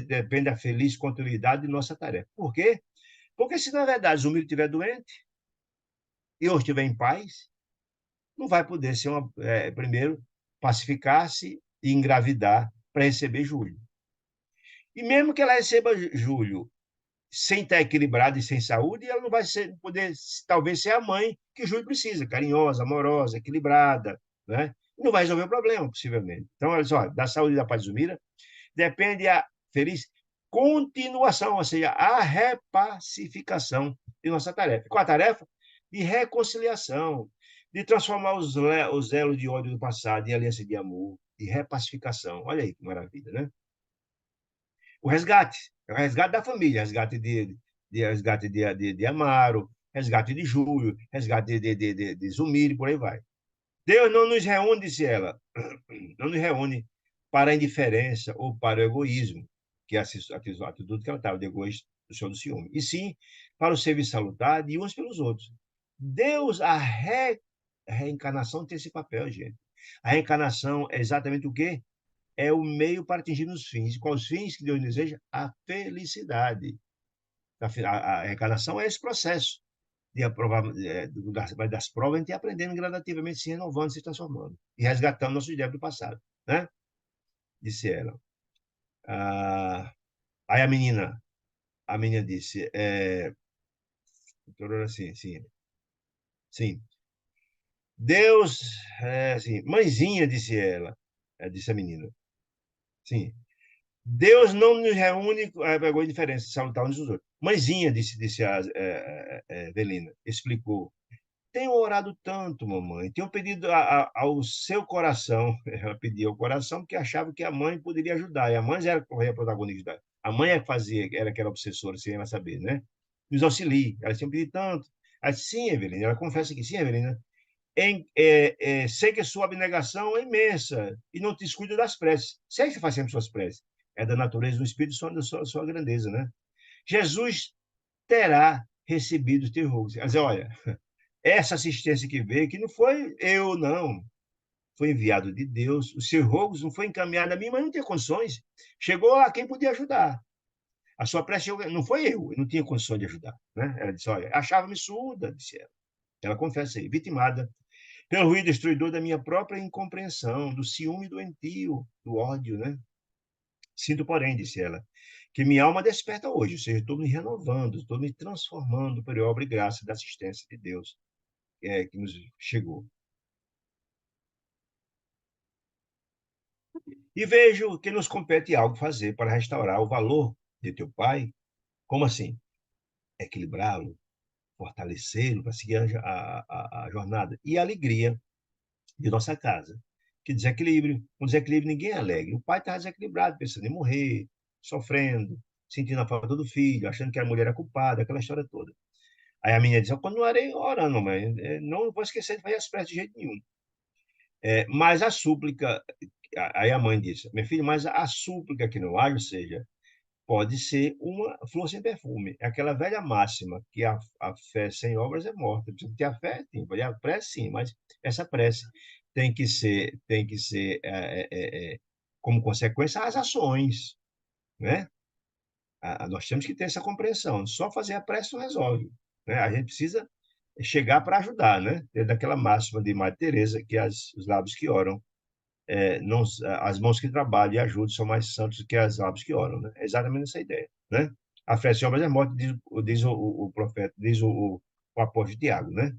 depende da feliz continuidade de nossa tarefa. Por quê? Porque se, na verdade, Zumiro estiver doente e eu estiver em paz, não vai poder ser primeiro pacificar-se e engravidar para receber Júlio. E mesmo que ela receba Júlio sem estar equilibrada e sem saúde, ela não vai poder, talvez, ser a mãe que Júlio precisa, carinhosa, amorosa, equilibrada, né? Não vai resolver o problema, possivelmente. Então, olha só, da saúde da paz de Zumira depende a feliz continuação, ou seja, a repacificação de nossa tarefa. Qual a tarefa? De reconciliação, de transformar os elos de ódio do passado em aliança de amor, de repacificação. Olha aí que maravilha, né? O resgate da família, resgate de Amaro, resgate de Júlio, resgate de Zumiri, por aí vai. Deus não nos reúne, disse ela, não nos reúne para a indiferença ou para o egoísmo, que é a atitude que ela estava, de egoísmo, do senhor do ciúme, e sim para o serviço salutar de uns pelos outros. Deus, a reencarnação tem esse papel, gente. A reencarnação é exatamente o quê? É o meio para atingir os fins. E quais os fins que Deus deseja? A felicidade. A reencarnação é esse processo de aprovar, das provas, a gente ia aprendendo gradativamente, se renovando, se transformando e resgatando nosso ideia do passado, né? Disse ela. Ah, aí a menina disse, assim, sim, sim, Deus, assim, mãezinha, disse ela, disse a menina, sim, Deus não nos reúne, pegou a diferença, salutar uns dos outros. Mãezinha, disse a Evelina, explicou. Tenho orado tanto, mamãe. Tenho pedido ao seu coração. Ela pediu ao coração porque achava que a mãe poderia ajudar. E a mãe era a protagonista. A mãe é que fazia, era que era obsessora, sem ela saber, né? Nos auxilie. Ela tinha pedido tanto. Ela disse, sim, Evelina. Ela confessa que sim, Evelina. Sei que sua abnegação é imensa e não te descuida das preces. Sei que você faz sempre suas preces. É da natureza do Espírito Santo, da sua grandeza, né? Jesus terá recebido os teus rogos. Quer dizer, olha, essa assistência que veio, que não foi eu, não. Foi enviado de Deus. Os seus rogos não foi encaminhado a mim, mas não tinha condições. Chegou a quem podia ajudar. A sua prece não foi eu não tinha condições de ajudar. Né? Ela disse, olha, achava-me surda, disse ela. Ela confessa aí, vitimada pelo ruído destruidor da minha própria incompreensão, do ciúme doentio, do ódio, né? Sinto, porém, disse ela, que minha alma desperta hoje, ou seja, estou me renovando, estou me transformando por obra e graça da assistência de Deus que nos chegou. E vejo que nos compete algo fazer para restaurar o valor de teu pai. Como assim? Equilibrá-lo, fortalecê-lo para seguir a jornada. E a alegria de nossa casa. Que desequilíbrio. Com desequilíbrio ninguém é alegre. O pai está desequilibrado, pensando em morrer, sofrendo, sentindo a falta do filho, achando que a mulher é culpada, aquela história toda. Aí a menina diz, eu continuarei orando, mãe. Não vou esquecer de fazer as preces de jeito nenhum. Mas a súplica, aí a mãe disse, meu filho, mas a súplica que não há, ou seja, pode ser uma flor sem perfume. É aquela velha máxima que a fé sem obras é morta. Precisa ter a fé, tem, pode a prece sim, mas essa prece tem que ser como consequência as ações, né? Nós temos que ter essa compreensão. Só fazer a prece não resolve, né? A gente precisa chegar para ajudar, né? Daquela máxima de Madre Teresa que os lábios que oram não, as mãos que trabalham e ajudam são mais santos que as lábios que oram, né? É exatamente essa ideia, né? A fé sem obras é morte, diz o profeta, diz o apóstolo Tiago, né?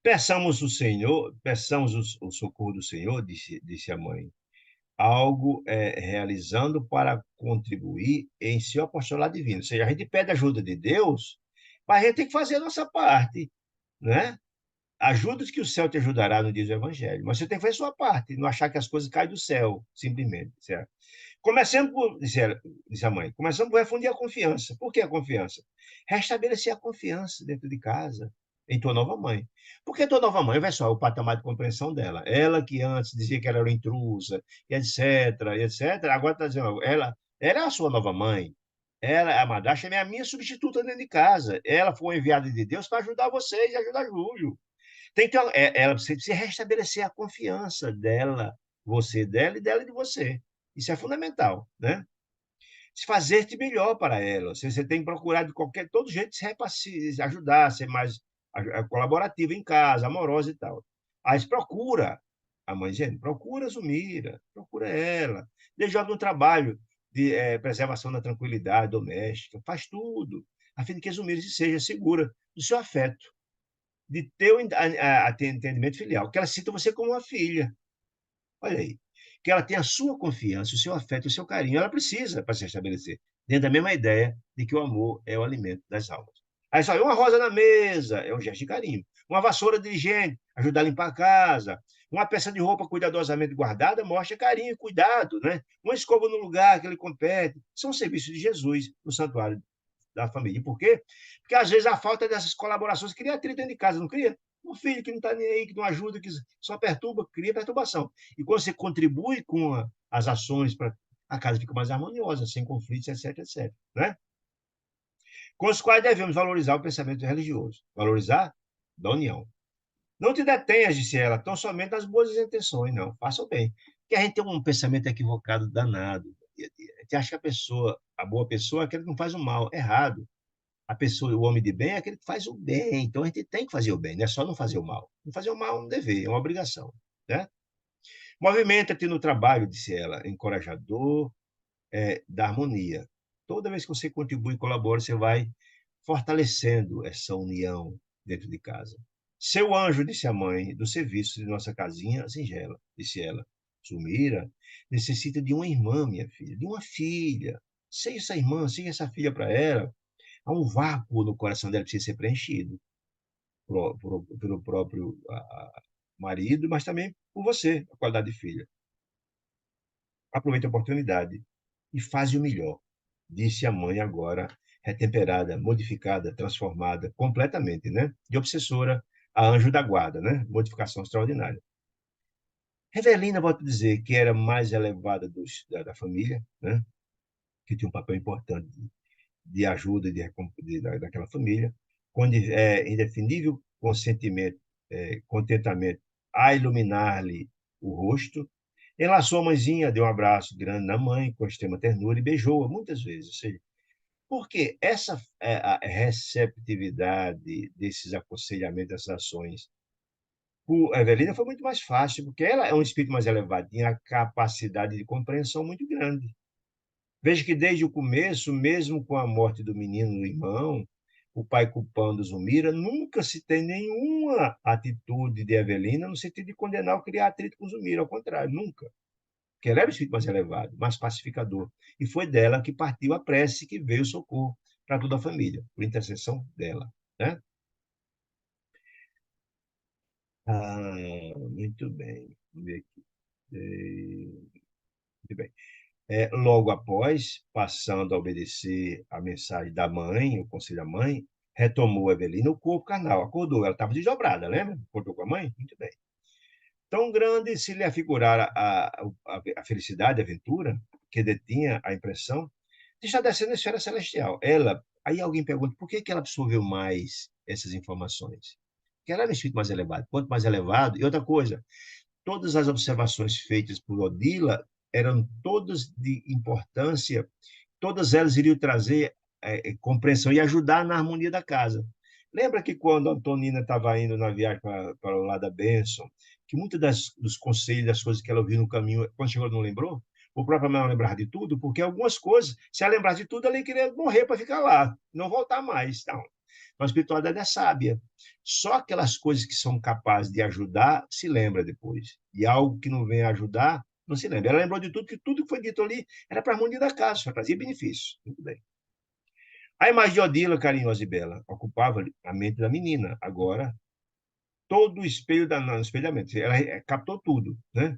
Peçamos o Senhor, peçamos o socorro do Senhor, disse a mãe, algo realizando para contribuir em seu apostolado divino. Ou seja, a gente pede ajuda de Deus, mas a gente tem que fazer a nossa parte, né? Ajudas que o céu te ajudará, no diz o Evangelho. Mas você tem que fazer a sua parte, não achar que as coisas caem do céu, simplesmente. Certo? Começando por, disse a mãe, começando por refundir a confiança. Por que a confiança? Restabelecer a confiança dentro de casa, em tua nova mãe. Porque tua nova mãe, vai só, o patamar de compreensão dela. Ela que antes dizia que ela era intrusa, e etc, agora está dizendo, ela é a sua nova mãe. Ela, a madrasta, é a minha substituta dentro de casa. Ela foi enviada de Deus para ajudar vocês e ajudar Júlio. Tem que, ela precisa restabelecer a confiança dela, você dela e dela de você. Isso é fundamental, né? Se fazer-te melhor para ela. Você tem que procurar de todo jeito se ajudar, ser mais colaborativa em casa, amorosa e tal. Aí procura, a mãe dizendo, procura Zumira, procura ela. Deixa no trabalho de preservação da tranquilidade doméstica, faz tudo, a fim de que Zumira seja segura do seu afeto de ter o entendimento filial, que ela sinta você como uma filha. Olha aí. Que ela tenha a sua confiança, o seu afeto, o seu carinho. Ela precisa para se estabelecer. Dentro da mesma ideia de que o amor é o alimento das almas. Aí só uma rosa na mesa é um gesto de carinho. Uma vassoura diligente, ajudar a limpar a casa. Uma peça de roupa cuidadosamente guardada mostra carinho e cuidado, né? Uma escova no lugar que ele compete. São serviços de Jesus no santuário da família. Por quê? Porque às vezes a falta dessas colaborações cria atrito dentro de casa, não cria? Um filho que não está nem aí, que não ajuda, que só perturba, cria perturbação. E quando você contribui com as ações para a casa fica mais harmoniosa, sem conflitos, etc. Né? Com os quais devemos valorizar o pensamento religioso. Valorizar da união. Não te detenhas, disse ela, tão somente nas boas intenções, não. Faça o bem. Porque a gente tem um pensamento equivocado danado. A gente acha que a boa pessoa é aquele que não faz o mal. Errado. A pessoa, o homem de bem é aquele que faz o bem. Então a gente tem que fazer o bem, não é só não fazer o mal. Não fazer o mal é um dever, é uma obrigação. Né? Movimenta-te no trabalho, disse ela, encorajador, da harmonia. Toda vez que você contribui e colabora, você vai fortalecendo essa união dentro de casa. Seu anjo, disse a mãe, do serviço de nossa casinha singela, disse ela. Sumira necessita de uma irmã, minha filha, de uma filha. Seja essa irmã, seja essa filha para ela. Há um vácuo no coração dela que precisa ser preenchido pelo próprio marido, mas também por você, a qualidade de filha. Aproveite a oportunidade e faz o melhor, disse a mãe agora, retemperada, modificada, transformada completamente, né? De obsessora a anjo da guarda, né? Modificação extraordinária. Revelina, volto a dizer, que era mais elevada da família, né? Que tinha um papel importante de ajuda daquela família, com indefinível consentimento, contentamento a iluminar-lhe o rosto. Enlaçou a mãezinha, deu um abraço grande na mãe, com extrema ternura, e beijou-a muitas vezes. Ou seja, porque essa a receptividade desses aconselhamentos, dessas ações, por Evelina foi muito mais fácil, porque ela é um espírito mais elevado, tinha a capacidade de compreensão muito grande. Veja que desde o começo, mesmo com a morte do menino do irmão, o pai culpando Zumira, nunca se tem nenhuma atitude de Evelina no sentido de condenar ou criar atrito com Zumira, ao contrário, nunca. Porque ela era o espírito mais elevado, mais pacificador. E foi dela que partiu a prece que veio o socorro para toda a família, por intercessão dela. Né? Muito bem. Vamos ver aqui. Muito bem. Logo após, passando a obedecer a mensagem da mãe, o conselho da mãe, retomou a Evelina o corpo carnal. Acordou, ela estava desdobrada, lembra? Acordou com a mãe? Muito bem. Tão grande se lhe afigurar a felicidade, a aventura, que detinha a impressão de estar descendo a esfera celestial. Aí alguém pergunta, por que ela absorveu mais essas informações? Porque ela era um espírito mais elevado. Quanto mais elevado, e outra coisa, todas as observações feitas por Odila eram todas de importância, todas elas iriam trazer compreensão e ajudar na harmonia da casa. Lembra que quando a Antonina estava indo na viagem para o lado da Benção, que muitos dos conselhos, das coisas que ela ouviu no caminho, quando chegou, não lembrou? O próprio não lembrar de tudo, porque algumas coisas, se ela lembrasse de tudo, ela ia querer morrer para ficar lá, não voltar mais. Então, a espiritualidade é sábia. Só aquelas coisas que são capazes de ajudar se lembra depois. E algo que não vem ajudar, não se lembra. Ela lembrou de tudo, que tudo que foi dito ali era para a harmonia da casa, só trazia benefício. Muito bem. A imagem de Odila, carinhosa e bela, ocupava a mente da menina. Agora, todo o espelho no espelhamento. Ela captou tudo, né?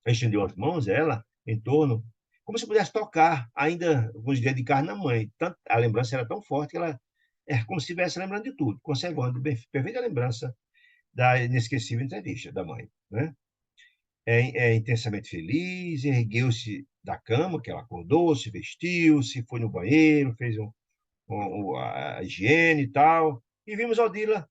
Ela estendeu as mãos, ela, em torno, como se pudesse tocar, ainda, vamos dizer, de carne na mãe. Tanto, a lembrança era tão forte que ela é como se estivesse lembrando de tudo, conservando bem, perfeita lembrança da inesquecível entrevista da mãe, né? Intensamente feliz, ergueu-se da cama, que ela acordou, se vestiu, se foi no banheiro, fez a higiene e tal, e vimos Odila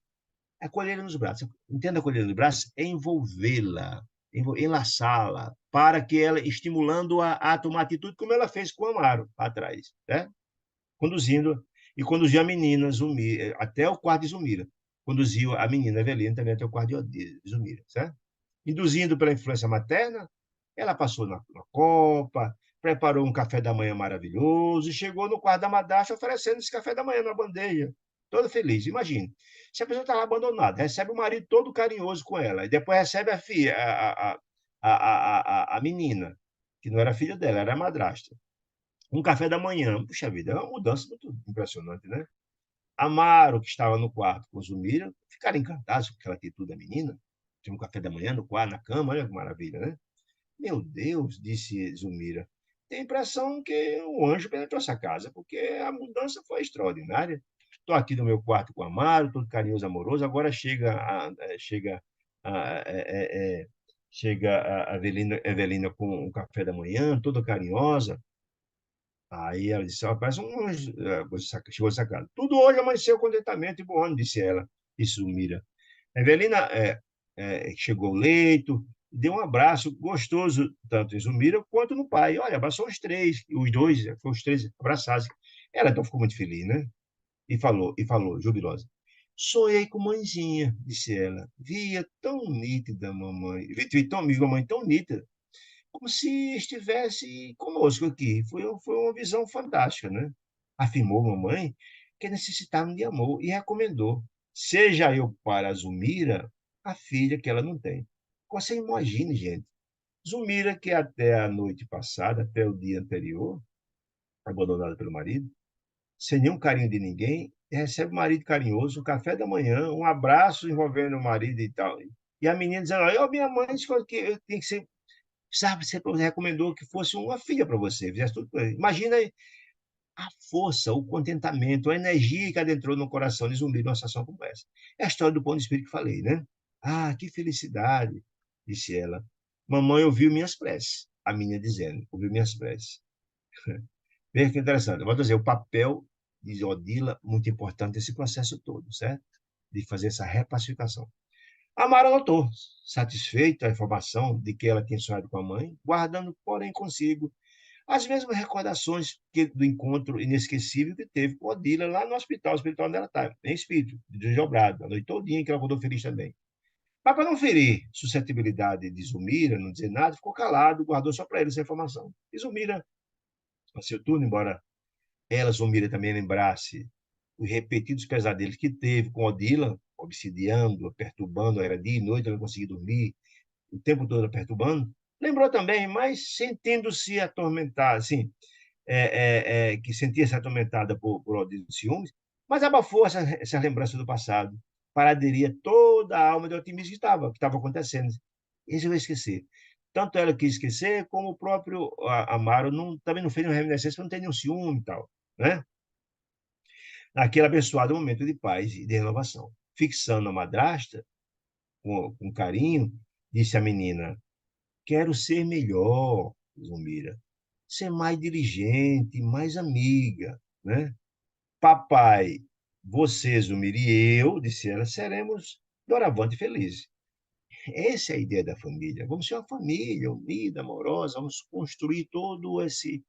acolhê-la nos braços. Entenda acolhê-la nos braços? É envolvê-la, enlaçá-la, para que ela, estimulando-a a tomar atitude, como ela fez com o Amaro, lá atrás, né? Conduzindo, e conduziu a menina Zumira, até o quarto de Zumira. Conduziu a menina Evelina também até o quarto de Zumira, certo? Induzindo pela influência materna, ela passou na copa, preparou um café da manhã maravilhoso e chegou no quarto da Madasha oferecendo esse café da manhã na bandeja, toda feliz. Imagine, se a pessoa está lá abandonada, recebe o marido todo carinhoso com ela, e depois recebe a filha, a menina, que não era filha dela, era a madrasta. Um café da manhã, puxa vida, é uma mudança muito impressionante, né? Amaro, que estava no quarto com Zumira, ficaram encantados com aquela atitude da menina. Tinha um café da manhã no quarto, na cama, olha que maravilha, né? Meu Deus, disse Zumira, tem a impressão que o anjo penetrou essa casa, porque a mudança foi extraordinária. Estou aqui no meu quarto com Amaro, todo carinhoso, amoroso, agora chega a Evelina com o café da manhã, toda carinhosa. Aí ela disse, ó, parece um anjo, chegou sacado. Tudo hoje amanheceu com contentamento e bom ânimo, disse ela, disse Zumira. A Evelina chegou ao leito, deu um abraço gostoso, tanto em Zumira quanto no pai. Olha, abraçou os dois, foram os três abraçados. Ela então ficou muito feliz, né? E falou, jubilosa. Sonhei com mãezinha, disse ela. Vi a mamãe tão nítida. como se estivesse conosco aqui. Foi uma visão fantástica, né? Afirmou mamãe que necessitavam de amor e recomendou: seja eu para a Zulmira a filha que ela não tem. Você imagine, gente, Zulmira, que até a noite passada, até o dia anterior, abandonada pelo marido, sem nenhum carinho de ninguém, recebe o marido carinhoso, o café da manhã, um abraço envolvendo o marido e tal. E a menina dizendo: "Ó, minha mãe disse que eu tenho que ser, sabe, você recomendou que fosse uma filha para você, fizesse tudo pra ele." Imagina aí a força, o contentamento, a energia que adentrou no coração de Zumbi numa situação como essa. É a história do pão de espírito que falei, né? Ah, que felicidade, disse ela. Mamãe ouviu minhas preces, a menina dizendo, ouviu minhas preces. Veja que interessante. Eu vou dizer, o papel de Odila, muito importante nesse processo todo, certo? De fazer essa repacificação. A Mara notou, satisfeita a informação de que ela tinha sonhado com a mãe, guardando, porém, consigo as mesmas recordações do encontro inesquecível que teve com Odila lá no hospital onde ela estava, em espírito, desdobrado, a noite todinha que ela acordou feliz também. Mas, para não ferir suscetibilidade de Zumira, não dizer nada, ficou calado, guardou só para ele essa informação. E Zumira, a seu turno, embora ela, Zumira, também lembrasse os repetidos pesadelos que teve com Odila, obsidiando, perturbando, era dia e noite, ela não conseguia dormir, o tempo todo perturbando, lembrou também, mas sentindo-se atormentada, assim, que sentia-se atormentada por ódio de ciúmes, mas abafou essa lembrança do passado para aderir a toda a alma de otimismo que estava acontecendo. Isso eu vou esquecer. Tanto ela quis esquecer, como o próprio Amaro também não fez nenhuma reminiscência, não tem nenhum ciúme e tal, né? Naquele abençoado momento de paz e de renovação. Fixando a madrasta, com carinho, disse a menina: quero ser melhor, Zulmira, ser mais diligente, mais amiga, né? Papai, você, Zulmira, e eu, disse ela, seremos doravante felizes. Essa é a ideia da família. Vamos ser uma família unida, amorosa, vamos construir todo esse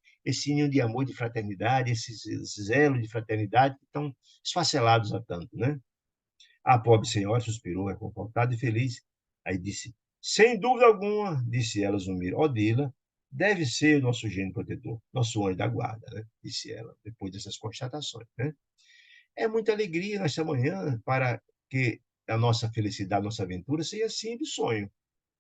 ninho de amor, de fraternidade, esses elos de fraternidade que estão esfacelados há tanto, né? A pobre senhora suspirou, reconfortada e feliz. Aí disse: sem dúvida alguma, disse ela, Zumira, Odila, deve ser nosso gênio protetor, nosso anjo da guarda, né? Disse ela, depois dessas constatações, né? É muita alegria nesta manhã para que a nossa felicidade, a nossa aventura seja simples sonho,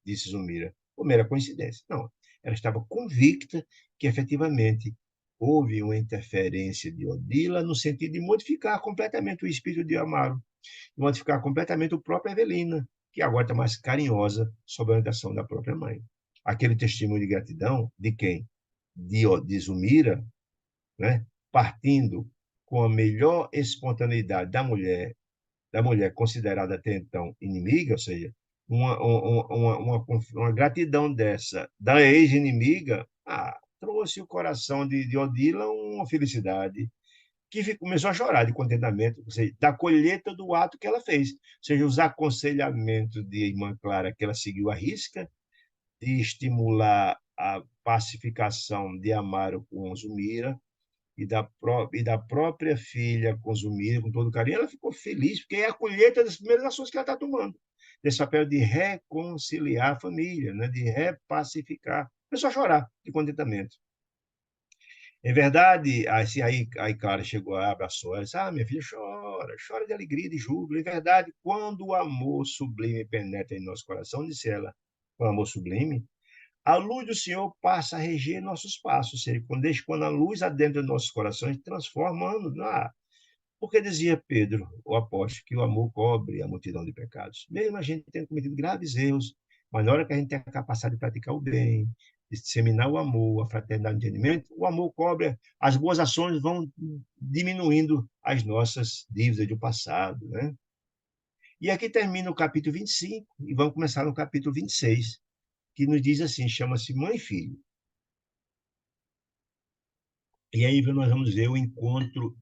disse Zumira. Ou mera coincidência. Não, ela estava convicta que efetivamente houve uma interferência de Odila no sentido de modificar completamente o espírito de Amaro, modificar completamente o próprio Evelina, que agora está mais carinhosa sob a orientação da própria mãe. Aquele testemunho de gratidão de quem? De Zumira, né? Partindo com a melhor espontaneidade da mulher considerada até então inimiga, ou seja, uma gratidão dessa da ex-inimiga, trouxe o coração de Odila uma felicidade que começou a chorar de contentamento, ou seja, da colheita do ato que ela fez. Ou seja, os aconselhamentos de irmã Clara que ela seguiu à risca, de estimular a pacificação de Amaro com Zumira e da própria filha com Zumira, com todo carinho, ela ficou feliz, porque é a colheita das primeiras ações que ela está tomando. Desse papel de reconciliar a família, né? De repacificar. Começou a chorar de contentamento. É verdade, aí Clara chegou, abraçou ela, disse: minha filha, chora de alegria, de júbilo. É verdade, quando o amor sublime penetra em nosso coração, disse ela, o amor sublime, a luz do Senhor passa a reger nossos passos, ou seja, quando a luz adentra em nossos corações, transformando. Porque dizia Pedro, o apóstolo, que o amor cobre a multidão de pecados. Mesmo a gente tendo cometido graves erros, mas na hora que a gente tem a capacidade de praticar o bem, de disseminar o amor, a fraternidade, o entendimento, o amor cobre, as boas ações vão diminuindo as nossas dívidas do passado, né? E aqui termina o capítulo 25 e vamos começar no capítulo 26, que nos diz assim, chama-se Mãe e Filho. E aí nós vamos ver o encontro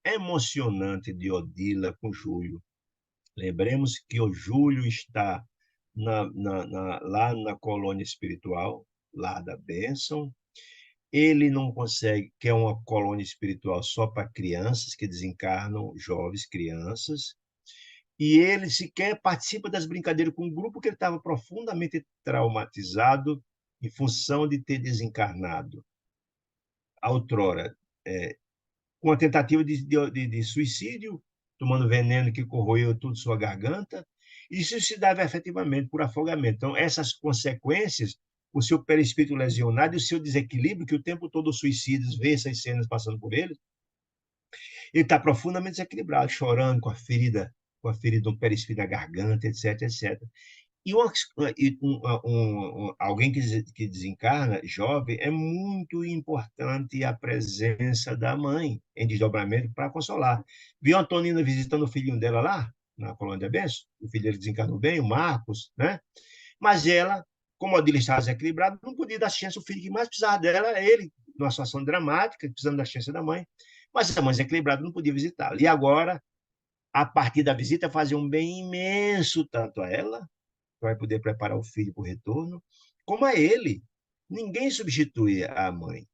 emocionante de Odila com Júlio. Lembremos que o Júlio está lá na colônia espiritual, lá da bênção. Ele não consegue, quer uma colônia espiritual só para crianças que desencarnam, jovens, crianças. E ele sequer participa das brincadeiras com um grupo que ele estava profundamente traumatizado em função de ter desencarnado outrora, com a tentativa de suicídio, tomando veneno que corroeu toda sua garganta, e se suicidava efetivamente por afogamento. Então, essas consequências, o seu perispírito lesionado e o seu desequilíbrio, que o tempo todo os suicidas vê essas cenas passando por ele está profundamente desequilibrado, chorando com a ferida do perispírito da garganta, etc, etc. E, alguém que desencarna, jovem, é muito importante a presença da mãe em desdobramento para consolar. Viu a Antonina visitando o filhinho dela lá, na Colônia de Benço? O filho dele desencarnou bem, o Marcos, né? Mas ela, como a dele estava desequilibrada, não podia dar chance ao filho que mais precisava dela, ele, numa situação dramática, precisando da chance da mãe. Mas a mãe desequilibrada não podia visitá-la. E agora, a partir da visita, fazia um bem imenso, tanto a ela, que vai poder preparar o filho para o retorno, como a ele. Ninguém substitui a mãe.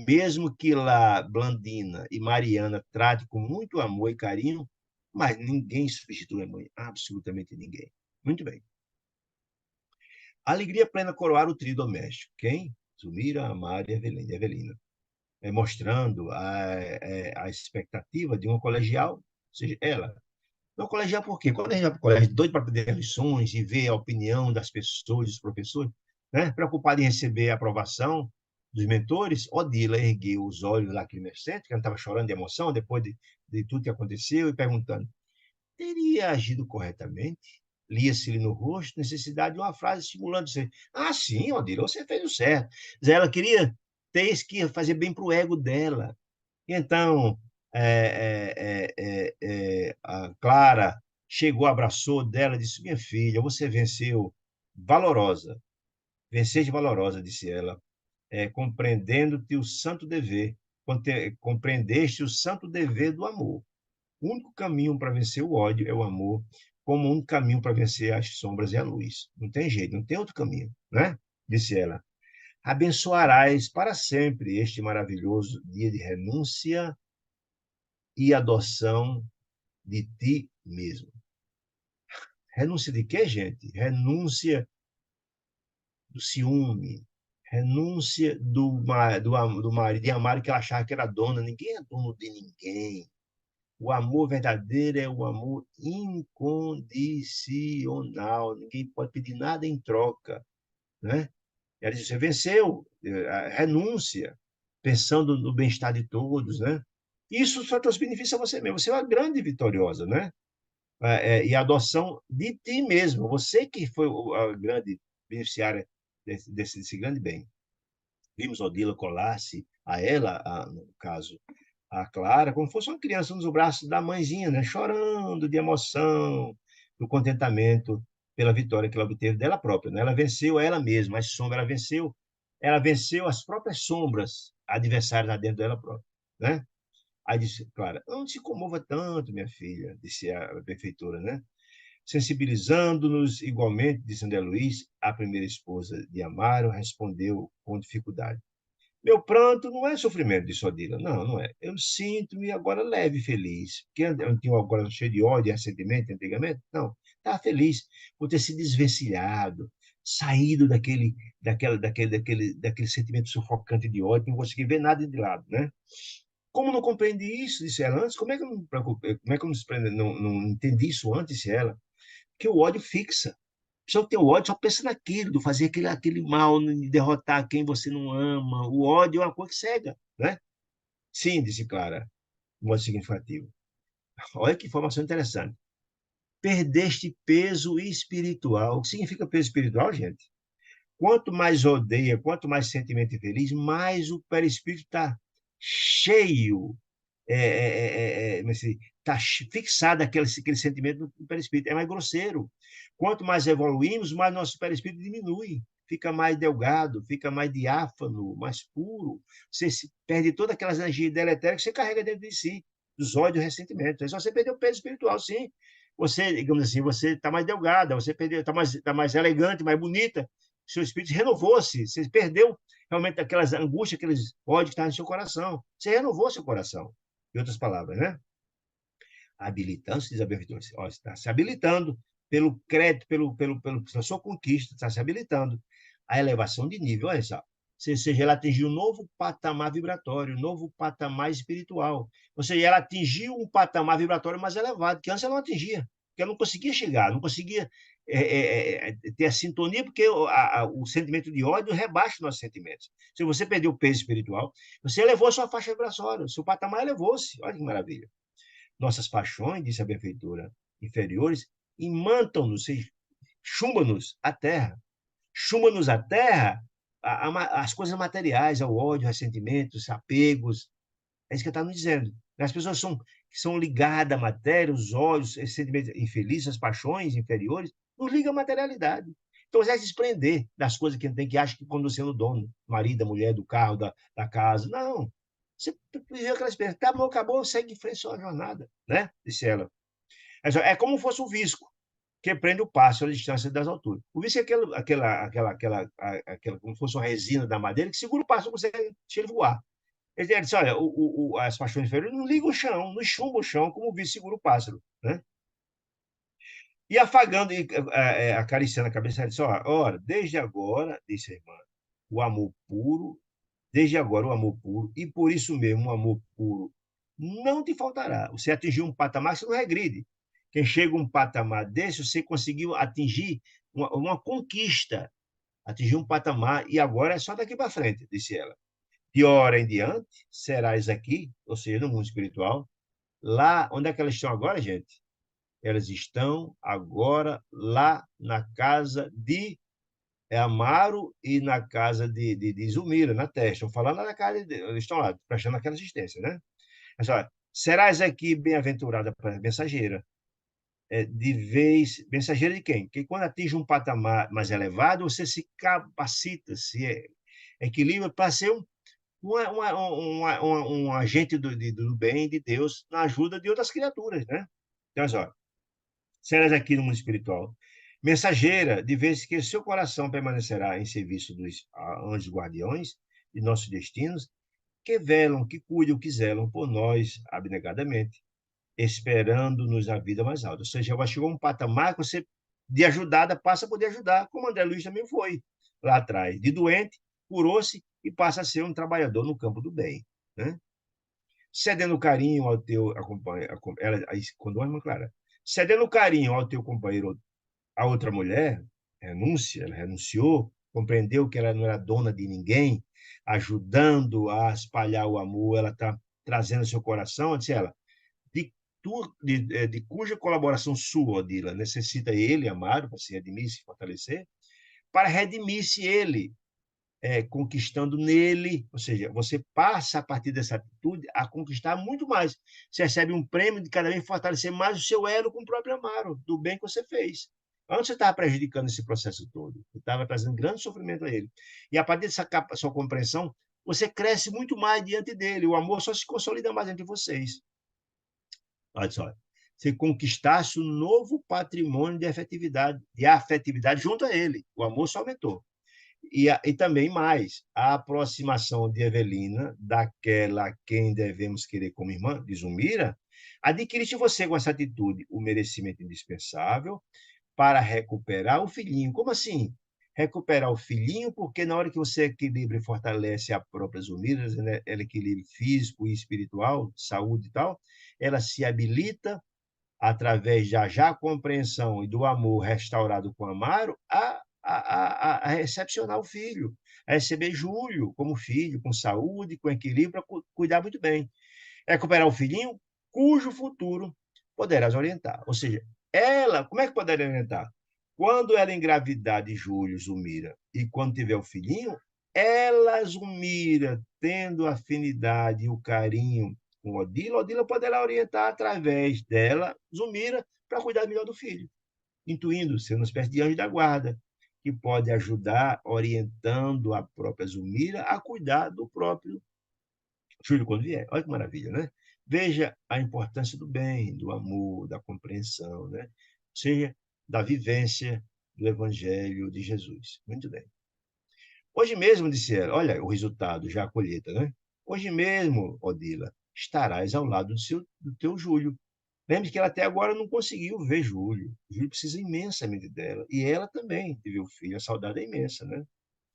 Mesmo que lá Blandina e Mariana trate com muito amor e carinho, mas ninguém substitui a mãe, absolutamente ninguém. Muito bem. Alegria plena coroar o trio doméstico. Quem? Zumira, Amália e Evelina. Mostrando a expectativa de uma colegial, ou seja, ela. Não, colegial por quê? Quando a gente vai para o colégio, doido para aprender lições e ver a opinião das pessoas, dos professores, né? Preocupado em receber a aprovação dos mentores, Odila ergueu os olhos lacrimescentes, que ela estava chorando de emoção depois de tudo que aconteceu, e perguntando: teria agido corretamente? Lia-se-lhe no rosto necessidade de uma frase estimulando você. Ah, sim, Odila, você fez o certo. Ela queria ter isso que ia fazer bem para o ego dela. E então, a Clara chegou, abraçou dela e disse: minha filha, você venceu valorosa, venceste valorosa, disse ela, compreendendo-te o santo dever, compreendeste o santo dever do amor. O único caminho para vencer o ódio é o amor, como o único caminho para vencer as sombras e a luz. Não tem jeito, não tem outro caminho, né? Disse ela. Abençoarás para sempre este maravilhoso dia de renúncia e adoção de ti mesmo. Renúncia de quê, gente? Renúncia do ciúme, renúncia do marido de amar que ela achava que era dona. Ninguém é dono de ninguém. O amor verdadeiro é o amor incondicional. Ninguém pode pedir nada em troca, né? Ela disse: você venceu, a renúncia, pensando no bem-estar de todos, né? Isso só trouxe benefício a você mesmo. Você é uma grande vitoriosa, né? E a adoção de ti mesmo. Você que foi a grande beneficiária desse grande bem. Vimos Odila colar-se a ela, no caso, a Clara, como fosse uma criança nos braços da mãezinha, né? Chorando de emoção, do contentamento pela vitória que ela obteve dela própria. Né? Ela venceu a ela mesma, as sombras, ela venceu as próprias sombras adversárias lá dentro dela própria. Né? Aí disse, Clara, não se comova tanto, minha filha, disse a prefeitura, né? Sensibilizando-nos igualmente, disse André Luiz, a primeira esposa de Amaro, respondeu com dificuldade. Meu pranto não é sofrimento, disse Odila. Não, não é. Eu sinto-me agora leve e feliz. Porque eu tinha agora cheio de ódio e ressentimento antigamente. Não, estava feliz por ter se desvencilhado, saído daquele sentimento sufocante de ódio, não consegui ver nada de lado, né? Como não compreendi isso, disse ela antes, como é que eu não, preocupei, como é que eu não entendi isso antes, disse ela? Que o ódio fixa. A pessoa que tem o ódio só pensa naquilo, de fazer aquele mal, de derrotar quem você não ama. O ódio é uma coisa que cega, né? Sim, disse Clara, de modo significativo. Olha que informação interessante. Perdeste peso espiritual. O que significa peso espiritual, gente? Quanto mais odeia, quanto mais sentimento infeliz, mais o perispírito está cheio, está fixado aquele sentimento no perispírito. É mais grosseiro. Quanto mais evoluímos, mais nosso perispírito diminui. Fica mais delgado, fica mais diáfano, mais puro. Você perde todas aquelas energias deletéricas que você carrega dentro de si, dos ódios e ressentimentos. Aí só você perdeu o peso espiritual, sim. Você, digamos assim, você está mais delgada, você perdeu, está mais elegante, mais bonita. Seu espírito renovou-se. Você perdeu realmente aquelas angústias, aqueles ódios que estavam no seu coração. Você renovou seu coração. Em outras palavras, né? Habilitando-se, diz a Benfeitor, está se habilitando pelo crédito, pela sua conquista, está se habilitando. a elevação de nível. Olha só. Ou seja, ela atingiu um novo patamar vibratório, um novo patamar espiritual. Ou seja, ela atingiu um patamar vibratório mais elevado, que antes ela não atingia, porque ela não conseguia chegar, não conseguia ter a sintonia, porque o sentimento de ódio rebaixa os nossos sentimentos. Se você perdeu o peso espiritual, você elevou a sua faixa vibratória, o seu patamar elevou-se. Olha que maravilha. Nossas paixões, disse a benfeitora, inferiores, imantam-nos, chumba-nos a terra. Chuma-nos a terra as coisas materiais, ao ódio, ressentimentos, apegos. É isso que está nos dizendo. As pessoas que são ligadas à matéria, os olhos, esses sentimentos infelizes, as paixões inferiores, nos ligam à materialidade. Então, você vai se desprender das coisas que tem que acha que conduzem o dono, marido, da mulher, do carro, da casa. Não. Você viveu aquela experiência. Acabou, acabou, segue em frente sua jornada, né? Disse ela. É como se fosse um visco que prende o pássaro à distância das alturas. O visco é aquela, como se fosse uma resina da madeira que segura o pássaro, você deixa ele voar. Ele disse, olha, as paixões inferiores não ligam o chão, não chumbam o chão, como o visco segura o pássaro, né? E afagando, e acariciando a cabeça, ele disse, ora, desde agora, disse a irmã, o amor puro, desde agora o amor puro, e por isso mesmo o amor puro não te faltará. Você atingiu um patamar, você não regride. Quem chega a um patamar desse, você conseguiu atingir uma conquista, atingiu um patamar, e agora é só daqui para frente, disse ela. De hora em diante, serás aqui, ou seja, no mundo espiritual, lá, onde é que elas estão agora, gente? Elas estão agora lá na casa de Amaro e na casa de Zulmira, na Terra. Estão falando na casa de, eles estão lá, prestando aquela assistência, né? Mas, olha, serás aqui bem-aventurada mensageira, de vez, mensageira de quem? Que quando atinge um patamar mais elevado, você se capacita, se equilibra para ser um agente do bem de Deus na ajuda de outras criaturas, né? Então, olha, serás aqui no mundo espiritual, mensageira, de vez que o seu coração permanecerá em serviço dos anjos guardiões de nossos destinos, que velam, que cuidam, que zelam por nós abnegadamente, esperando-nos a vida mais alta. Ou seja, chegou um patamar que você, de ajudada, passa a poder ajudar, como André Luiz também foi lá atrás. De doente, curou-se e passa a ser um trabalhador no campo do bem, né? Cedendo carinho ao teu companheiro, quando a irmã Clara, cedendo carinho ao teu companheiro, a outra mulher, ela renunciou, compreendeu que ela não era dona de ninguém, ajudando a espalhar o amor, ela está trazendo seu coração, disse ela, de cuja colaboração sua, Odila, necessita ele, amado, para se redimir, se fortalecer, para redimir-se ele, conquistando nele, ou seja, você passa a partir dessa atitude a conquistar muito mais. Você recebe um prêmio de cada vez fortalecer mais o seu elo com o próprio Amaro, do bem que você fez. Antes você estava prejudicando esse processo todo, você estava trazendo grande sofrimento a ele. E a partir dessa sua compreensão, você cresce muito mais diante dele, o amor só se consolida mais entre vocês. Olha só, você conquistasse um novo patrimônio de afetividade junto a ele. O amor só aumentou. E também mais, a aproximação de Evelina, daquela a quem devemos querer como irmã, de Zulmira, adquiriste você com essa atitude o merecimento indispensável para recuperar o filhinho. Como assim? Recuperar o filhinho, porque na hora que você equilibra e fortalece a própria Zulmira, né, ela equilíbrio físico e espiritual, saúde e tal, ela se habilita através da já compreensão e do amor restaurado com Amaro, a recepcionar o filho, a receber Júlio como filho, com saúde, com equilíbrio, para cuidar muito bem. Recuperar o filhinho, cujo futuro poderás orientar. Ou seja, ela, como é que poderá orientar? Quando ela engravidar de Júlio, Zulmira, e quando tiver o filhinho, ela, Zulmira, tendo afinidade e o carinho com Odila, Odila poderá orientar através dela, Zulmira, para cuidar melhor do filho, intuindo ser uma espécie de anjo da guarda, que pode ajudar orientando a própria Zulmira a cuidar do próprio Júlio quando vier. Olha que maravilha, né? Veja a importância do bem, do amor, da compreensão, né? Ou seja, da vivência do Evangelho de Jesus. Muito bem. Hoje mesmo, disse ela, olha o resultado, já a colheita, né? Hoje mesmo, Odila, estarás ao lado do teu Júlio. Lembre que ela até agora não conseguiu ver Júlio. Júlio precisa imensamente dela. E ela também de ver o filho. A saudade é imensa, né?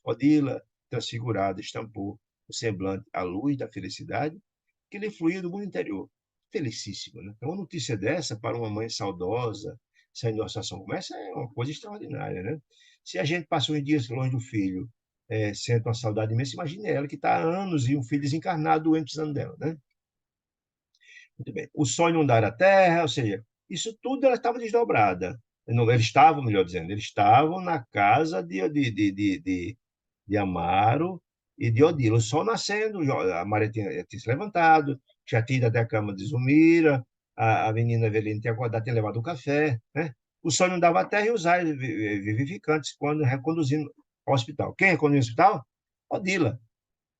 Odila, transfigurada, estampou o semblante à luz da felicidade que lhe fluía do mundo interior. Felicíssima, né? Então, uma notícia dessa para uma mãe saudosa, saindo de uma situação como essa, é uma coisa extraordinária, né? Se a gente passou uns dias longe do filho, sente uma saudade imensa, imagine ela que está há anos e um filho desencarnado, doente, precisando dela, né? Muito bem. O sonho não dar a terra, ou seja, isso tudo ela estava desdobrada. Não, eles estavam, melhor dizendo, eles estavam na casa de Amaro e de Odila. O sol nascendo, a Maria tinha se levantado, já tinha ido até a cama de Zumira, a menina Evelina tinha acordado, tinha levado o café, né? O sol não dava a terra e os ares vivificantes quando reconduzindo ao hospital. Quem reconduziu ao hospital? Odila.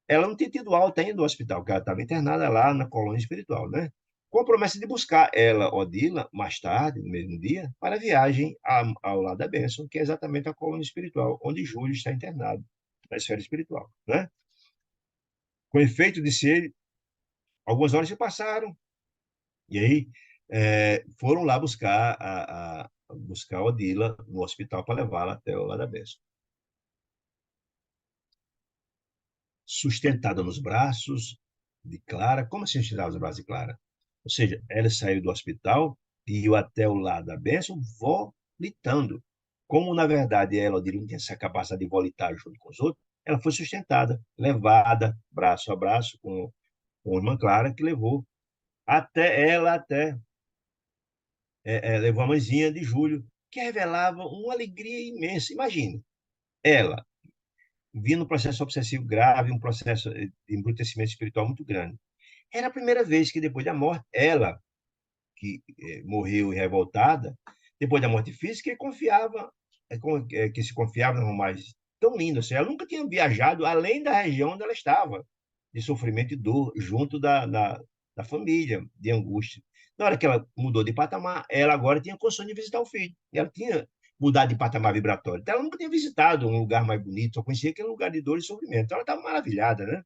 Ela não tinha tido alta ainda do hospital, porque ela estava internada lá na colônia espiritual, né? Com a promessa de buscar ela, Odila, mais tarde, no mesmo dia, para a viagem ao lado da bênção, que é exatamente a colônia espiritual, onde Júlio está internado, na esfera espiritual, né? Com efeito, disse ele, algumas horas se passaram, e aí foram lá buscar buscar a Odila no hospital para levá-la até o lado da bênção. Sustentada nos braços de Clara. Como assim sustentada nos braços de Clara? Ou seja, ela saiu do hospital e ia até o lado da bênção volitando. Como, na verdade, ela, Odile, não tinha essa capacidade de volitar junto com os outros, ela foi sustentada, levada, braço a braço, com a irmã Clara, que levou até levou a mãezinha de Júlio, que revelava uma alegria imensa. Imagine, ela, vindo um processo obsessivo grave, um processo de embrutecimento espiritual muito grande. Era a primeira vez que, depois da morte, ela, que morreu revoltada, depois da morte física, que confiava, que se confiava no mais tão lindo. Assim, ela nunca tinha viajado além da região onde ela estava, de sofrimento e dor, junto da família, de angústia. Na hora que ela mudou de patamar, ela agora tinha condições de visitar o filho. Ela tinha mudado de patamar vibratório. Então, ela nunca tinha visitado um lugar mais bonito, só conhecia aquele lugar de dor e sofrimento. Então, ela estava maravilhada, né?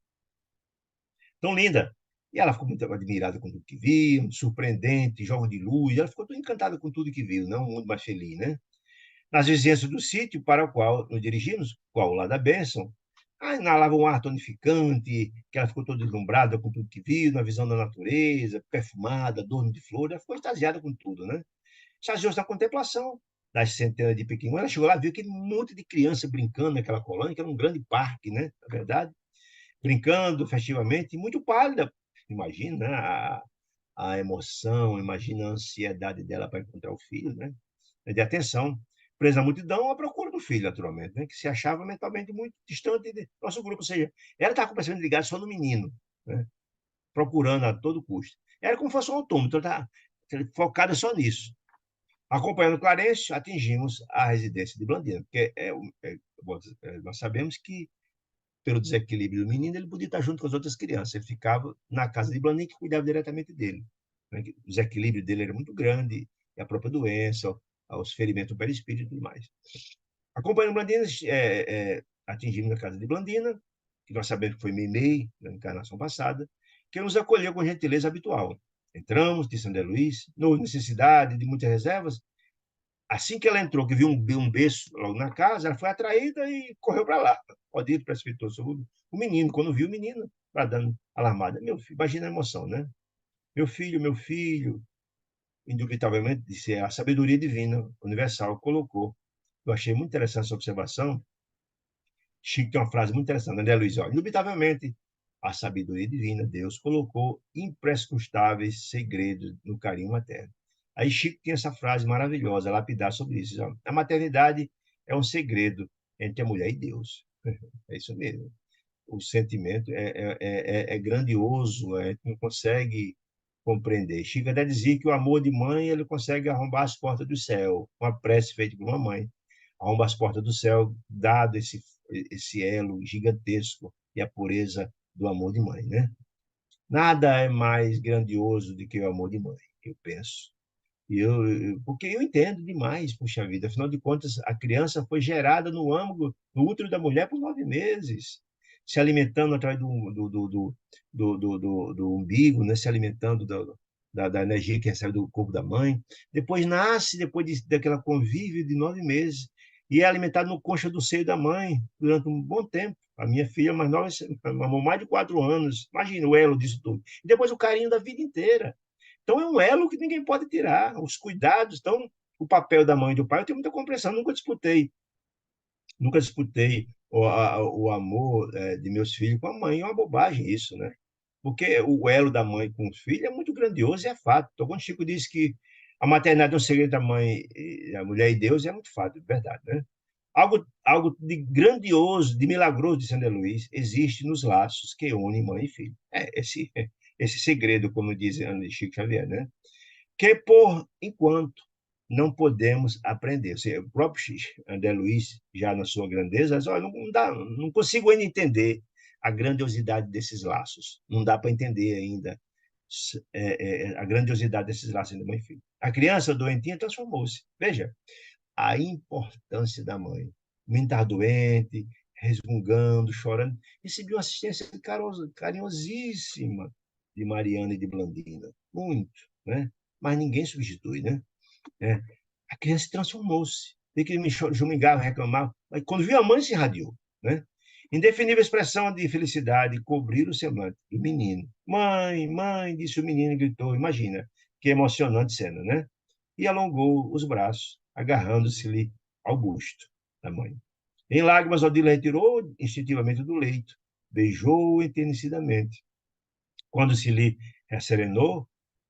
Tão linda. E ela ficou muito admirada com tudo que viu, surpreendente, jogos de luz. Ela ficou tão encantada com tudo que viu, não um mundo mais feliz, né? Nas vizinhanças do sítio para o qual nos dirigimos, qual o lado da bênção, inalava um ar tonificante, que ela ficou toda deslumbrada com tudo que viu, na visão da natureza, perfumada, adorno de flores. Ela ficou extasiada com tudo, né? Extasiou-se na contemplação das centenas de pequenos. Ela chegou lá, viu aquele monte de criança brincando naquela colônia, que era um grande parque, né? Na verdade, brincando festivamente, muito pálida. Imagina, né? A emoção, imagina a ansiedade dela para encontrar o filho, né? De atenção. Presa na multidão, à procura do filho, naturalmente, né? Que se achava mentalmente muito distante do nosso grupo. Ou seja, ela estava com o pensamento ligado só no menino, né? Procurando a todo custo. Era como se fosse um autômato, então estava focada só nisso. Acompanhando Clarence, atingimos a residência de Blandina, porque nós sabemos que pelo desequilíbrio do menino, ele podia estar junto com as outras crianças. Ele ficava na casa de Blaninho, que cuidava diretamente dele. O desequilíbrio dele era muito grande, e a própria doença, os ferimentos do perispírito e tudo mais. Acompanhando Blandina, atingimos a casa de Blandina, que nós sabemos que foi Meimei, na encarnação passada, que nos acolheu com gentileza habitual. Entramos, disse André Luiz, não houve necessidade de muitas reservas. Assim que ela entrou, que viu um berço logo na casa, ela foi atraída e correu para lá. Odilo precipitou sobre o menino. Quando viu o menino, dando alarmada. Meu filho, imagina a emoção, né? Meu filho, indubitavelmente, disse a sabedoria divina, universal, colocou. Eu achei muito interessante essa observação. Chico tem uma frase muito interessante, André Luiz, ó, indubitavelmente, a sabedoria divina, Deus, colocou imprescrutáveis segredos no carinho materno. Aí Chico tem essa frase maravilhosa, lapidar sobre isso. Ó, a maternidade é um segredo entre a mulher e Deus. É isso mesmo. O sentimento é grandioso, a gente não consegue compreender. Chico até dizia que o amor de mãe ele consegue arrombar as portas do céu, uma prece feita por uma mãe. Arromba as portas do céu, dado esse elo gigantesco e a pureza do amor de mãe, né? Nada é mais grandioso do que o amor de mãe, eu penso. Porque eu entendo demais, puxa vida. Afinal de contas, a criança foi gerada no útero da mulher por 9 meses, se alimentando através do umbigo, né? Se alimentando da energia que recebe do corpo da mãe. Depois nasce, daquela convívio de 9 meses, e é alimentado no concha do seio da mãe durante um bom tempo. A minha filha mais nova mamou mais de 4 anos. Imagina o elo disso tudo. E depois o carinho da vida inteira. Então é um elo que ninguém pode tirar. Os cuidados, então, o papel da mãe e do pai, eu tenho muita compreensão. Nunca disputei o amor de meus filhos com a mãe. É uma bobagem isso, né? Porque o elo da mãe com o filho é muito grandioso e é fato. Então, quando Chico diz que a maternidade é um segredo da mãe, a mulher e Deus, é muito fato, é verdade, né? Algo de grandioso, de milagroso de Sandra Luiz existe nos laços que unem mãe e filho. Esse segredo, como diz Chico Xavier, né? Que por enquanto não podemos aprender. Ou seja, o próprio André Luiz, já na sua grandeza, diz, olha, não consigo ainda entender a grandiosidade desses laços. Não dá para entender ainda a grandiosidade desses laços entre mãe e filho. A criança doentinha transformou-se. Veja, a importância da mãe. O menino estava doente, resmungando, chorando. Recebi uma assistência carinhosíssima de Mariana e de Blandina. Muito, né? Mas ninguém substitui, né? É. A criança transformou-se. Tem que me jumingava, reclamava. Mas quando viu a mãe, se irradiou, né? Indefinível expressão de felicidade cobriu o semblante do menino. Mãe, mãe, disse o menino e gritou. Imagina, que emocionante cena, né? E alongou os braços, agarrando-se-lhe ao busto da mãe. Em lágrimas, Odila retirou instintivamente do leito, beijou-o enternecidamente. Quando se lhe serenou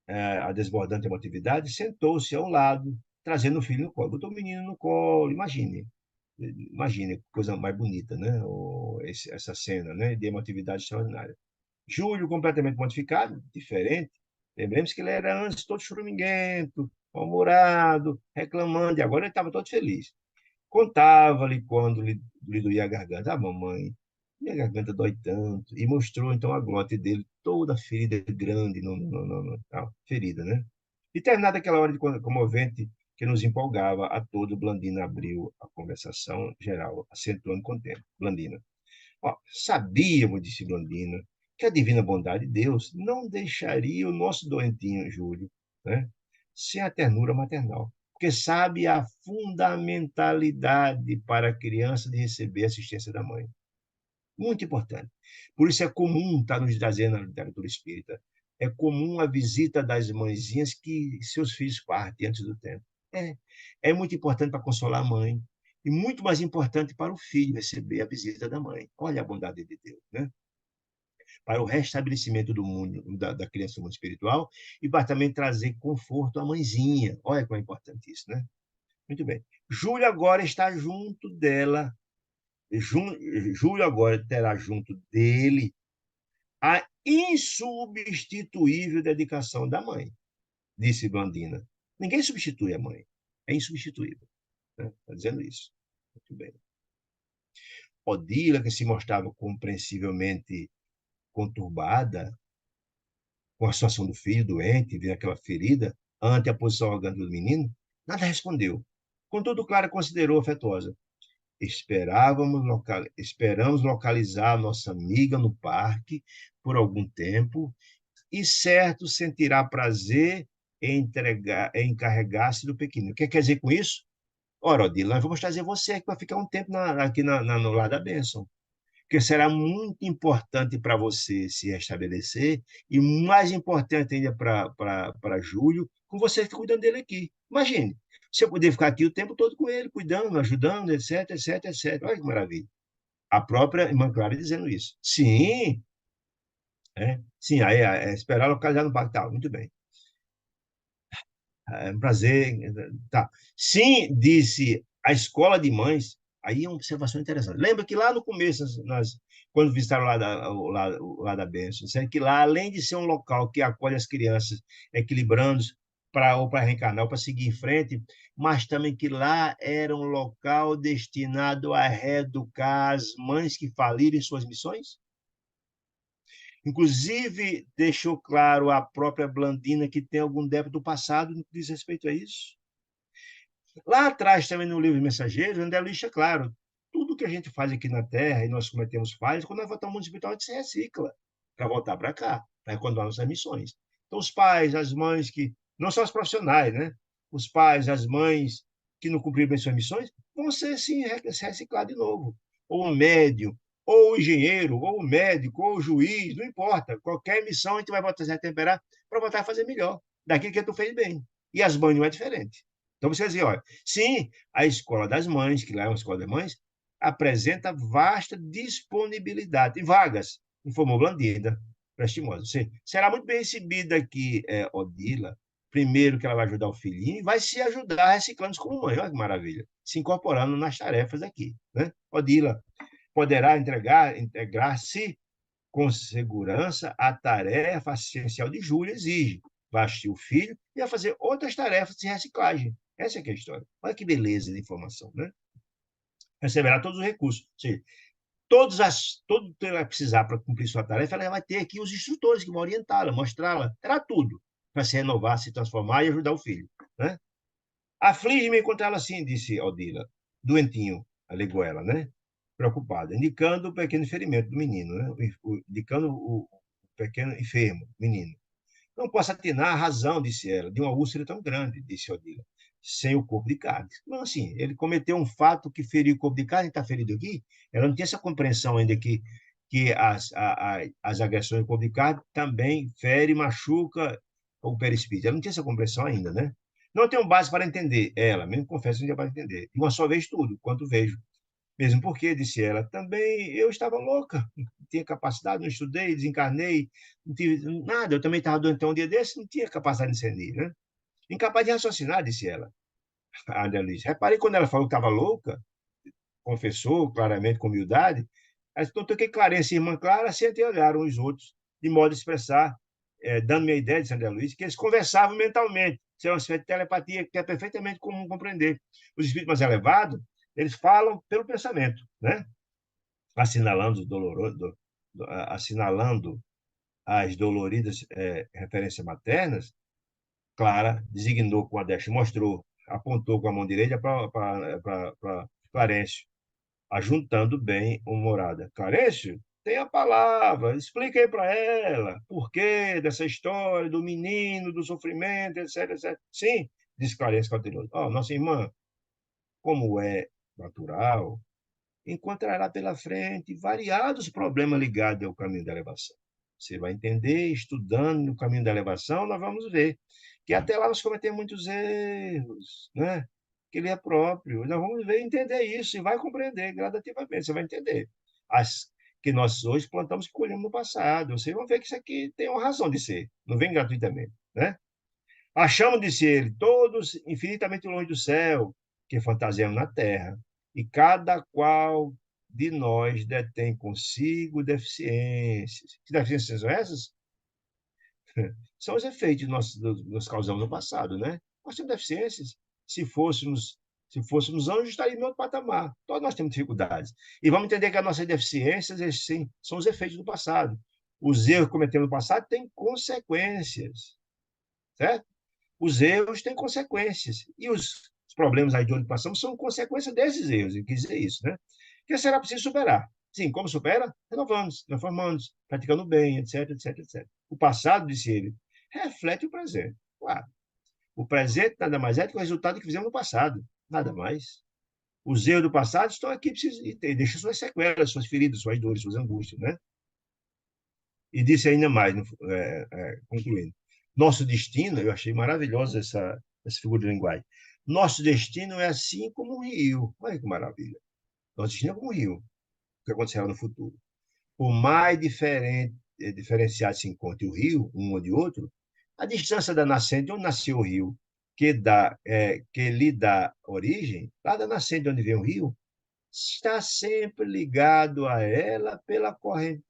a desbordante emotividade, sentou-se ao lado, trazendo o filho no colo. Botou o menino no colo, imagine, coisa mais bonita, né? Essa cena, né? De emotividade extraordinária. Júlio, completamente modificado, diferente. Lembremos que ele era antes todo choraminguento, mal-humorado, reclamando, e agora ele estava todo feliz. Contava-lhe quando lhe doía a garganta. Ah, mamãe, minha garganta dói tanto. E mostrou então a glote dele, toda ferida grande, ferida, né? E terminada aquela hora de comovente que nos empolgava a todo, Blandina abriu a conversação geral, acentuando com o tempo. Blandina. Ó, sabíamos, disse Blandina, que a divina bondade de Deus não deixaria o nosso doentinho, Júlio, né, sem a ternura maternal, porque sabe a fundamentalidade para a criança de receber a assistência da mãe. Muito importante. Por isso é comum, está nos trazendo na literatura espírita, é comum a visita das mãezinhas que seus filhos partem antes do tempo. É, é muito importante para consolar a mãe e muito mais importante para o filho receber a visita da mãe. Olha a bondade de Deus, né? Para o restabelecimento do mundo, da criança do mundo espiritual e para também trazer conforto à mãezinha. Olha como é importante isso, né? Muito bem. Júlio agora está junto dela. Júlio agora terá junto dele a insubstituível dedicação da mãe, disse Blandina. Ninguém substitui a mãe. É insubstituível. Né? Está dizendo isso. Muito bem. Odila, que se mostrava compreensivelmente conturbada com a situação do filho doente, vendo aquela ferida, ante a posição orgânica do menino, nada respondeu. Contudo, Clara considerou afetuosa. Esperamos localizar nossa amiga no parque por algum tempo e certo sentirá prazer em encarregar-se do pequeno. O que quer dizer com isso? Ora, Odila, nós vamos trazer você que vai ficar um tempo aqui no Lar da Bênção, que será muito importante para você se restabelecer e mais importante ainda para Júlio, com você cuidando dele aqui. Imagine, você poder ficar aqui o tempo todo com ele, cuidando, ajudando, etc, etc, etc. Olha que maravilha. A própria irmã Clara dizendo isso. Sim, sim, aí esperar localizar no Parque, tá, muito bem. É um prazer. Tá. Sim, disse a escola de mães. Aí é uma observação interessante. Lembra que lá no começo, quando visitaram lá da Bênção, disseram que lá, além de ser um local que acolhe as crianças equilibrando para reencarnar, ou para seguir em frente, mas também que lá era um local destinado a reeducar as mães que faliram em suas missões? Inclusive, deixou claro a própria Blandina que tem algum débito do passado no que diz respeito a isso. Lá atrás, também no livro Mensageiros, André Luiz deixa claro, tudo que a gente faz aqui na Terra e nós cometemos falhas, quando nós voltamos ao mundo espiritual, a gente se recicla para voltar para cá, para recordar nossas missões. Então, os pais, as mães que não são os profissionais, né? Os pais, as mães que não cumpriram bem suas missões, vão ser, sim, reciclados de novo. Ou o médium, ou o engenheiro, ou o médico, ou o juiz, não importa. Qualquer missão a gente vai voltar a se retemperar para voltar a fazer melhor, daquilo que tu fez bem. E as mães não é diferente. Então, você diz, olha, sim, a Escola das Mães, que lá é uma escola das mães, apresenta vasta disponibilidade de vagas, informou Blandina, prestimosa. Será muito bem recebida aqui, Odila, primeiro que ela vai ajudar o filhinho e vai se ajudar reciclando como mãe, olha que maravilha, se incorporando nas tarefas aqui, né? Odila poderá integrar-se com segurança à tarefa assistencial de Júlia exige, vai assistir o filho e vai fazer outras tarefas de reciclagem. Essa é que é a história. Olha que beleza de informação, né? Receberá todos os recursos. Ou seja, tudo que ela precisar para cumprir sua tarefa, ela vai ter aqui os instrutores que vão orientá-la, mostrá-la, terá tudo para se renovar, se transformar e ajudar o filho. Né? Aflige-me encontrá-la assim, disse Odila. Doentinho, alegou ela, né? Preocupada, indicando o pequeno ferimento do menino, né? Indicando o pequeno enfermo, menino. Não posso atinar a razão, disse ela, de uma úlcera tão grande, disse Odila, sem o corpo de carne. Não, assim, ele cometeu um fato que feriu o corpo de carne, está ferido aqui. Ela não tinha essa compreensão ainda que as agressões do corpo de carne também fere e machuca o perispírito. Ela não tinha essa compreensão ainda, né? Não tenho base para entender. Ela, mesmo confesso, não tinha para entender. De uma só vez tudo, quanto vejo. Mesmo porque, disse ela, também eu estava louca, não tinha capacidade, não estudei, desencarnei, não tive nada. Eu também estava doente um dia desse, não tinha capacidade de discernir, né? Incapaz de raciocinar, disse ela, a Annelise. Reparei quando ela falou que estava louca, confessou claramente, com humildade, ela notou que Clarence e irmã Clara sempre olharam uns outros, de modo a expressar, dando-me a ideia de André Luiz, que eles conversavam mentalmente. Isso é uma espécie de telepatia que é perfeitamente comum compreender. Os espíritos mais elevados, eles falam pelo pensamento, né? Assinalando, assinalando as doloridas referências maternas, Clara designou com a destra, mostrou, apontou com a mão direita para Clarencio, ajuntando bem humorada. Clarencio, tem a palavra, explica aí para ela por que dessa história do menino, do sofrimento, etc, etc. Sim, disse Clarencio cauteloso. Oh, nossa irmã, como é natural, encontrará pela frente variados problemas ligados ao caminho da elevação. Você vai entender, estudando no caminho da elevação, nós vamos ver que até lá nós cometemos muitos erros, né? Que ele é próprio. Nós vamos ver, entender isso e vai compreender gradativamente. Você vai entender as que nós hoje plantamos e colhemos no passado. Vocês vão ver que isso aqui tem uma razão de ser, não vem gratuitamente, né? Achamos, disse ele, todos infinitamente longe do céu, que fantasiamos na terra, e cada qual de nós detém consigo deficiências. Que deficiências são essas? São os efeitos que nós causamos no passado, né? Nós temos deficiências. Se fôssemos, se fôssemos anjos, estaríamos em outro patamar. Todos nós temos dificuldades. E vamos entender que as nossas deficiências, sim, são os efeitos do passado. Os erros que cometemos no passado têm consequências, certo? Os erros têm consequências. E os problemas aí de onde passamos são consequência desses erros. Eu quis dizer isso, né? Que será preciso superar. Sim, como supera? Renovando, transformando, praticando bem, etc, etc, etc. O passado, disse ele, reflete o presente. Claro. O presente nada mais é do que o resultado que fizemos no passado. Nada mais. Os erros do passado estão aqui e deixam suas sequelas, suas feridas, suas dores, suas angústias, né? E disse ainda mais, concluindo. Nosso destino, eu achei maravilhosa essa figura de linguagem. Nosso destino é assim como um rio. Olha que maravilha. Nosso destino é como um rio, o que acontecerá no futuro. Por mais diferenciado se encontre o rio, um ou de outro, a distância da nascente, onde nasceu o rio, que lhe dá origem, lá da nascente onde vem o rio, está sempre ligado a ela pela corrente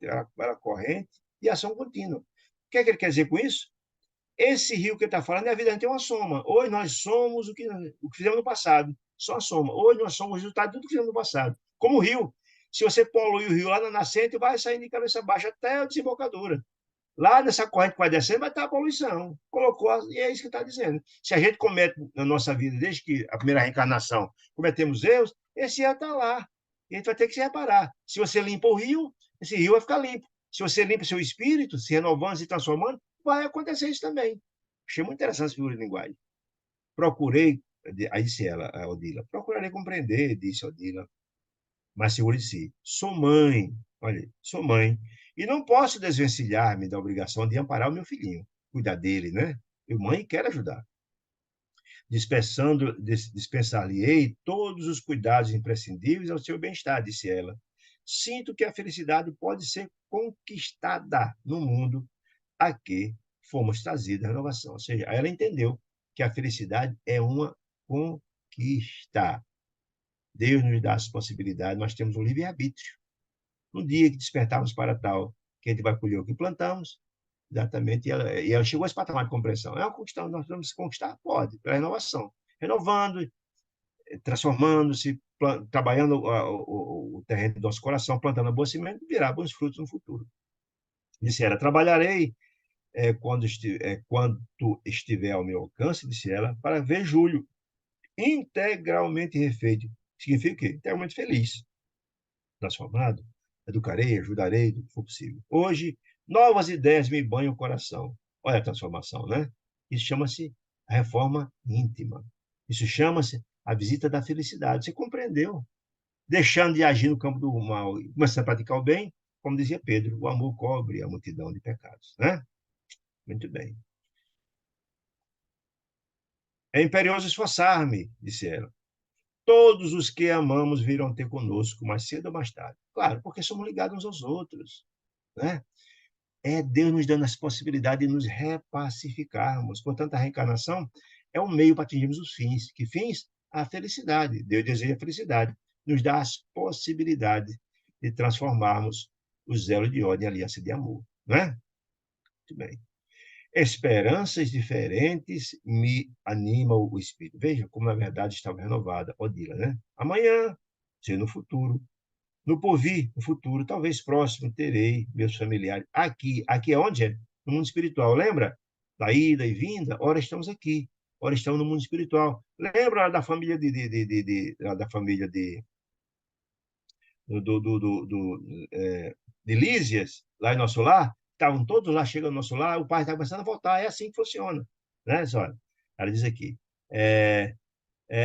e ação contínua. O que é que ele quer dizer com isso? Esse rio que ele está falando é a vida, a gente tem uma soma. Hoje nós somos o que fizemos no passado, só a soma. Hoje nós somos o resultado de tudo que fizemos no passado. Como o rio. Se você polui o rio lá na nascente, vai sair de cabeça baixa até a desembocadura. Lá nessa corrente que vai descendo, vai estar a poluição. Colocou, e é isso que está dizendo. Se a gente comete na nossa vida, desde que a primeira reencarnação, cometemos erros, esse erro está lá. E a gente vai ter que se reparar. Se você limpa o rio, esse rio vai ficar limpo. Se você limpa seu espírito, se renovando, se transformando, vai acontecer isso também. Achei muito interessante essa figura de linguagem. Procurei Aí disse ela, a Odila, procurarei compreender, disse a Odila, mas segura de si. Sou mãe, olha, sou mãe, e não posso desvencilhar-me da obrigação de amparar o meu filhinho, cuidar dele, né? Eu, mãe, quero ajudar. Dispensar-lhe-ei todos os cuidados imprescindíveis ao seu bem-estar, disse ela. Sinto que a felicidade pode ser conquistada no mundo a que fomos trazidos a renovação. Ou seja, ela entendeu que a felicidade é uma conquista. Deus nos dá as possibilidades, nós temos um livre-arbítrio. No dia que despertarmos para tal, que a gente vai colher o que plantamos, exatamente, e ela chegou a esse patamar de compreensão. É uma conquista, nós vamos conquistar? Pode, pela renovação. Renovando, transformando-se, trabalhando o terreno do nosso coração, plantando a boa semente, virá bons frutos no futuro. Disse ela, trabalharei quando estiver ao meu alcance, disse ela, para ver Júlio integralmente refeito. Significa o quê? Integralmente feliz, transformado. Educarei, ajudarei do que for possível. Hoje, novas ideias me banham o coração. Olha a transformação, né? Isso chama-se reforma íntima. Isso chama-se a visita da felicidade. Você compreendeu? Deixando de agir no campo do mal e começando a praticar o bem, como dizia Pedro, o amor cobre a multidão de pecados, né? Muito bem. É imperioso esforçar-me, disse ela. Todos os que amamos virão ter conosco, mais cedo ou mais tarde. Claro, porque somos ligados uns aos outros, né? É Deus nos dando as possibilidades de nos repacificarmos. Portanto, a reencarnação é um meio para atingirmos os fins. Que fins? A felicidade. Deus deseja a felicidade. Nos dá as possibilidades de transformarmos o zelo de ódio em aliança de amor, né? Muito bem. Esperanças diferentes me animam o espírito. Veja como, na verdade, estava renovada, Odila, né? Amanhã, seja no futuro, no porvir, no futuro, talvez próximo, terei meus familiares. Aqui é onde é? No mundo espiritual. Lembra? Da ida e vinda? Ora, estamos aqui. Ora, estamos no mundo espiritual. Lembra da família da família de Lísias, lá em nosso lar? Estavam todos lá, chegando no nosso lar, o pai está começando a voltar. É assim que funciona. Né, senhora? Ela diz aqui. É,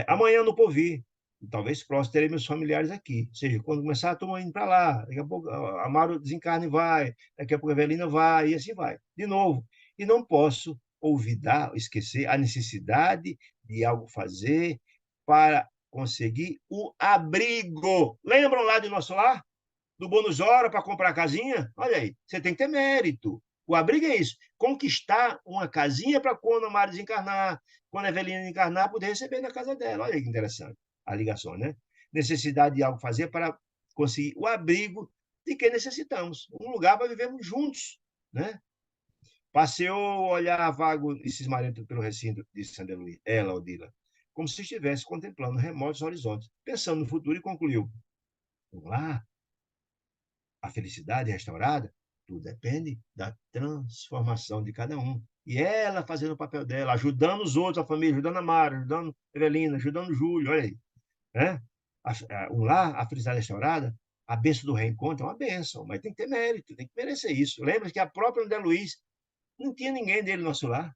amanhã no Povi, talvez próximo, terei meus familiares aqui. Ou seja, quando começar a turma indo para lá, daqui a pouco a Amaro desencarna e vai, daqui a pouco a Evelina vai, e assim vai. De novo. E não posso olvidar, esquecer a necessidade de algo fazer para conseguir o abrigo. Lembram lá do nosso lar? Do bônus hora para comprar a casinha? Olha aí, você tem que ter mérito. O abrigo é isso, conquistar uma casinha para quando a Mari desencarnar, quando a Evelina encarnar, poder receber na casa dela. Olha que interessante a ligação, né? Necessidade de algo fazer para conseguir o abrigo de que necessitamos. Um lugar para vivermos juntos, né? Passeou o olhar vago e cismarento pelo recinto de Santa Luís, ela, Odila, como se estivesse contemplando remotos horizontes, pensando no futuro e concluiu. Vamos lá, a felicidade restaurada, tudo depende da transformação de cada um. E ela fazendo o papel dela, ajudando os outros, a família, ajudando a Mara, ajudando a Evelina, ajudando o Júlio, olha aí. Né? Um lar, a felicidade restaurada, a bênção do reencontro é uma bênção, mas tem que ter mérito, tem que merecer isso. Lembra que a própria André Luiz não tinha ninguém dele no nosso lar.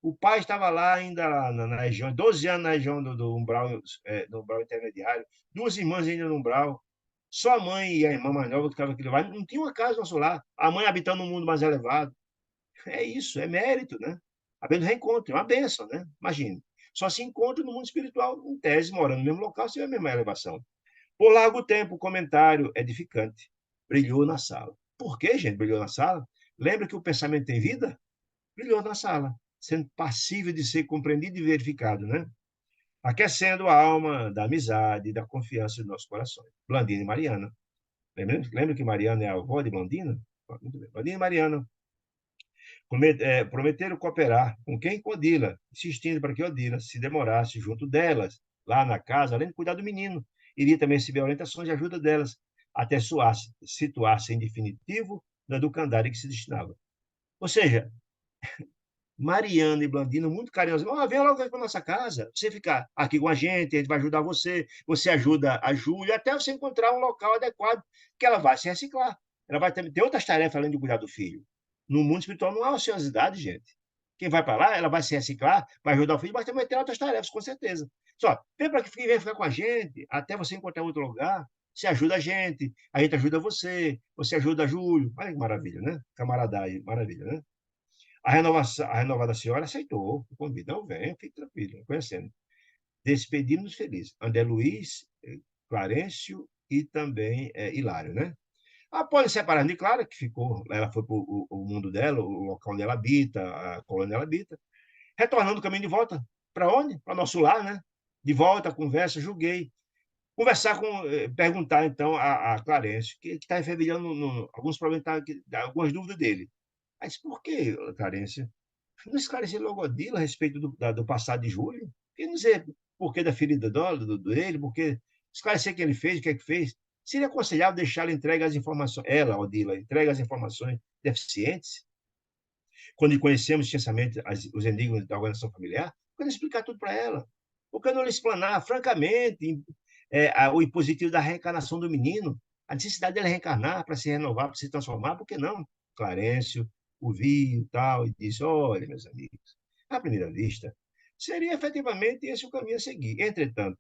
O pai estava lá ainda na região, 12 anos na região do umbral, do umbral intermediário, duas irmãs ainda no umbral, só a mãe e a irmã mais nova que estavam aqui lá. Não tinha uma casa no nosso lar. A mãe habitando um mundo mais elevado. É isso, é mérito, né? A bênção do reencontro, é uma bênção, né? Imagine. Só se encontra no mundo espiritual, em tese, morando no mesmo local, se tiver a mesma elevação. Por largo tempo, o comentário edificante brilhou na sala. Por que, gente, brilhou na sala? Lembra que o pensamento tem vida? Brilhou na sala, sendo passível de ser compreendido e verificado, né? Aquecendo a alma da amizade e da confiança dos nossos corações. Blandina e Mariana. Lembra que Mariana é a avó de Blandina? Muito bem. Blandina e Mariana prometeram cooperar com quem? Com Odila, insistindo para que Odila se demorasse junto delas, lá na casa, além de cuidar do menino. Iria também receber orientações e ajuda delas, até situar-se em definitivo na educandária que se destinava. Ou seja, Mariana e Blandina, muito carinhosa. Oh, vem logo para nossa casa. Você ficar aqui com a gente vai ajudar você. Você ajuda a Júlia, até você encontrar um local adequado que ela vai se reciclar. Ela vai ter outras tarefas além de cuidar do filho. No mundo espiritual não há ociosidade, gente. Quem vai para lá, ela vai se reciclar, vai ajudar o filho, mas também tem outras tarefas, com certeza. Só, vem para que vem ficar com a gente, até você encontrar outro lugar, você ajuda a gente ajuda você, você ajuda Júlio. Olha que maravilha, né? Camaradagem, maravilha, né? A renovada senhora aceitou o convite. Não, vem, fique tranquilo, conhecendo. Despedimos felizes. André Luiz, Clarencio e também Hilário, né? Após separar de Clara, que ficou, ela foi para o mundo dela, o local onde ela habita, a colônia onde ela habita, retornando o caminho de volta. Para onde? Para nosso lar, né? De volta, conversa, julguei. Conversar com, perguntar então a Clarencio, que está fervilhando alguns problemas, algumas dúvidas dele. Mas por que, Clarencio? Não esclarecer logo a Dila a respeito do passado de Júlio? E não dizer por que da ferida dele, porque esclarecer o que ele fez, o que é que fez. Seria aconselhável deixar ela entregue as informações, ela, Odila, entregue as informações deficientes, quando conhecemos intensamente os enigmas da organização familiar, quando explicar tudo para ela. Por que não lhe explanar, francamente, o impositivo da reencarnação do menino, a necessidade dele reencarnar para se renovar, para se transformar, por que não? Clarencio o viu e tal, e disse: olha, meus amigos, à primeira vista, seria efetivamente esse o caminho a seguir. Entretanto,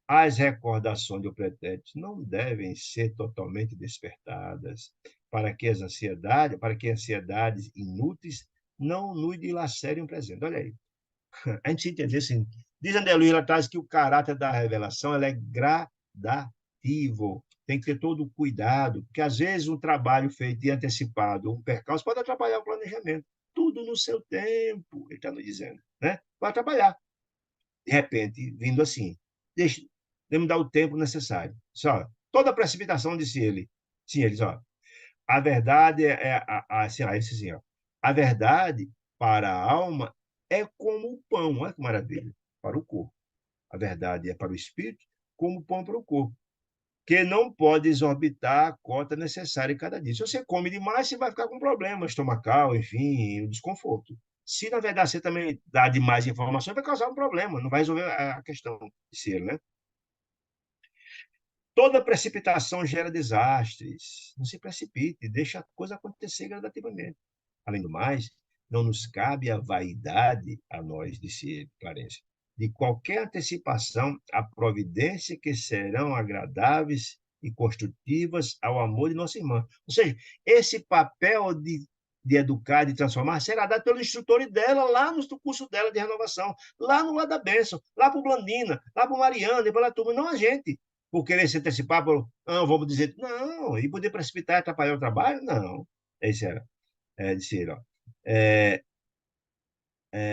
as recordações do pretérito não devem ser totalmente despertadas para que ansiedades inúteis não nos dilacerem o presente. Olha aí, a gente entender assim, diz André Luiz Lataz que o caráter da revelação ela é gradativo, tem que ter todo o cuidado, porque às vezes um trabalho feito e antecipado, um percalço, pode atrapalhar o planejamento. Tudo no seu tempo, ele está nos dizendo, né? Vai atrapalhar. De repente, vindo assim, deixa, me dar o tempo necessário. Só, toda precipitação, disse ele. Sim, ele disse, ó, a verdade assim, ele disse assim, ó, a verdade para a alma é como o pão, olha que maravilha, para o corpo. A verdade é para o espírito, como o pão para o corpo, que não pode exorbitar a cota necessária em cada dia. Se você come demais, você vai ficar com problema estomacal, enfim, desconforto. Se, na verdade, você também dá demais informações, vai causar um problema, não vai resolver a questão de ser, né? Toda precipitação gera desastres. Não se precipite, deixa a coisa acontecer gradativamente. Além do mais, não nos cabe a vaidade, a nós, disse Clarence, de qualquer antecipação à providência que serão agradáveis e construtivas ao amor de nossa irmã. Ou seja, esse papel de educar, de transformar, será dado pelos instrutores dela lá no curso dela de renovação, lá no lado da bênção, lá para o Blandina, lá para o Mariana, para a turma, não a gente. Por querer se antecipar, não, vamos dizer, não, e poder precipitar e atrapalhar o trabalho? Não. Esse era, disse ele, ó. É,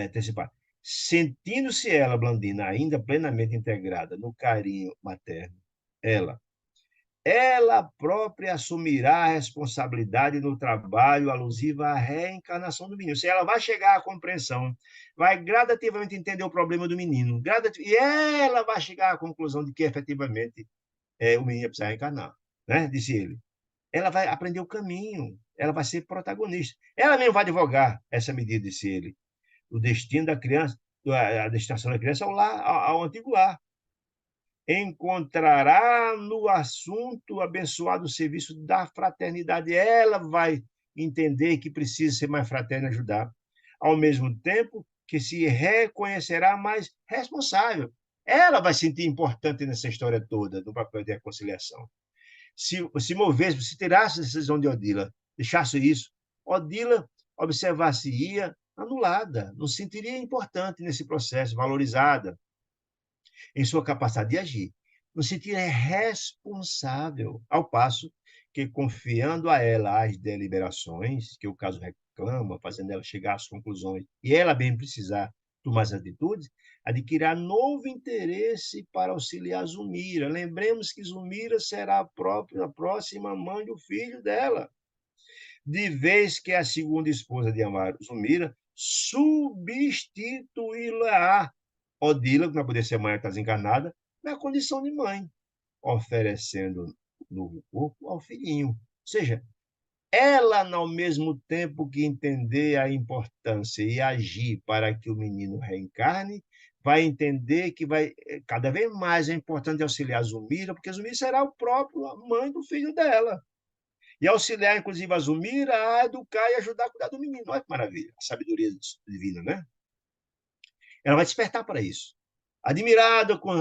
antecipar. Sentindo-se ela, Blandina, ainda plenamente integrada no carinho materno, ela, ela própria assumirá a responsabilidade no trabalho alusivo à reencarnação do menino. Se ela vai chegar à compreensão, vai gradativamente entender o problema do menino, e ela vai chegar à conclusão de que efetivamente o menino precisa reencarnar, né? Disse ele. Ela vai aprender o caminho, ela vai ser protagonista. Ela mesmo vai advogar essa medida, disse ele. O destino da criança, a destinação da criança ao antigo lar. Encontrará no assunto o abençoado serviço da fraternidade. Ela vai entender que precisa ser mais fraterna e ajudar, ao mesmo tempo que se reconhecerá mais responsável. Ela vai se sentir importante nessa história toda, no papel de reconciliação. Se movesse, se tirasse a decisão de Odila, deixasse isso, Odila observar-se-ia anulada, não se sentiria importante nesse processo, valorizada em sua capacidade de agir, não se sentiria responsável, ao passo que, confiando a ela as deliberações, que o caso reclama, fazendo ela chegar às conclusões, e ela bem precisar tomar as atitudes, adquirirá novo interesse para auxiliar Zumira. Lembremos que Zumira será a próxima mãe do filho dela, de vez que a segunda esposa de Amaro, Zumira, substituí-la Odila, que não poder ser mãe, está desencarnada, na condição de mãe, oferecendo novo corpo ao filhinho. Ou seja, ela, ao mesmo tempo que entender a importância e agir para que o menino reencarne, vai entender que vai cada vez mais é importante auxiliar Zumira, porque Zumira será o próprio a mãe do filho dela. E auxiliar, inclusive, a Zulmira a educar e ajudar a cuidar do menino. Olha que maravilha, a sabedoria divina, né? Ela vai despertar para isso. Admirado com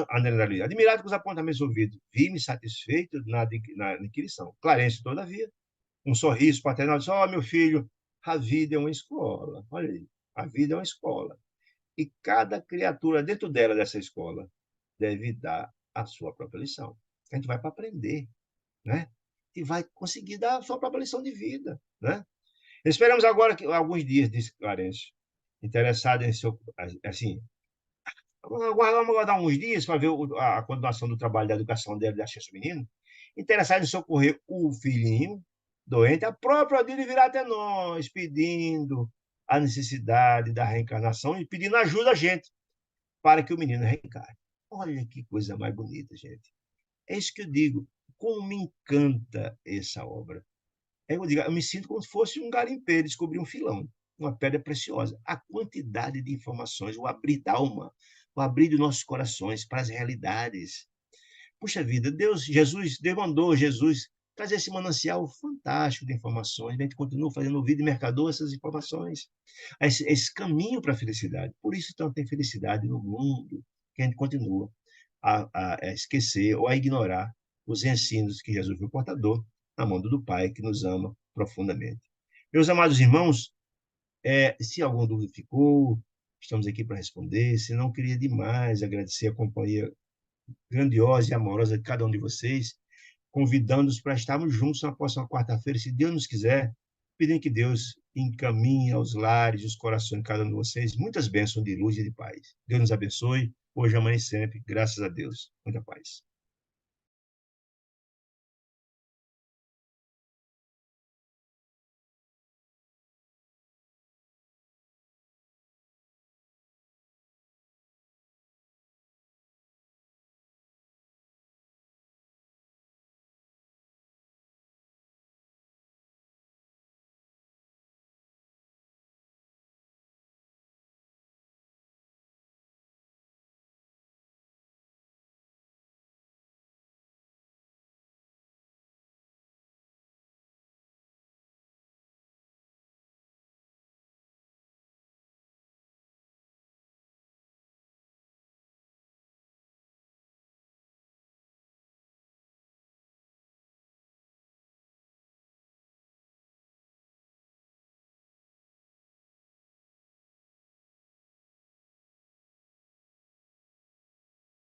os apontamentos ouvidos, vi-me satisfeito na inquirição. Clarence, todavia, um sorriso paternal, disse: ó, meu filho, a vida é uma escola. Olha aí, a vida é uma escola. E cada criatura dentro dela, dessa escola, deve dar a sua própria lição. A gente vai para aprender, né? E vai conseguir dar a sua própria lição de vida, né? Esperamos agora que alguns dias, disse Clarence, interessado em seu, assim, vamos aguardar uns dias para ver a continuação do trabalho da educação dele, da ciência do menino. Interessado em socorrer o filhinho doente, a própria dele virá até nós, pedindo a necessidade da reencarnação e pedindo ajuda a gente para que o menino reencarne. Olha que coisa mais bonita, gente. É isso que eu digo. Como me encanta essa obra. Eu me sinto como se fosse um garimpeiro, descobrir um filão, uma pedra preciosa. A quantidade de informações, o abrir da alma, o abrir dos nossos corações para as realidades. Puxa vida, Deus mandou Jesus trazer esse manancial fantástico de informações. A gente continua fazendo ouvido e mercador essas informações. Esse caminho para a felicidade. Por isso, então, tem felicidade no mundo, que a gente continua a esquecer ou a ignorar os ensinos que Jesus foi portador, na mão do Pai, que nos ama profundamente. Meus amados irmãos, se alguma dúvida ficou, estamos aqui para responder. Se não, queria demais agradecer a companhia grandiosa e amorosa de cada um de vocês, convidando-os para estarmos juntos na próxima quarta-feira, se Deus nos quiser, pedindo que Deus encaminhe aos lares e os corações de cada um de vocês muitas bênçãos de luz e de paz. Deus nos abençoe, hoje, amanhã e sempre, graças a Deus. Muita paz.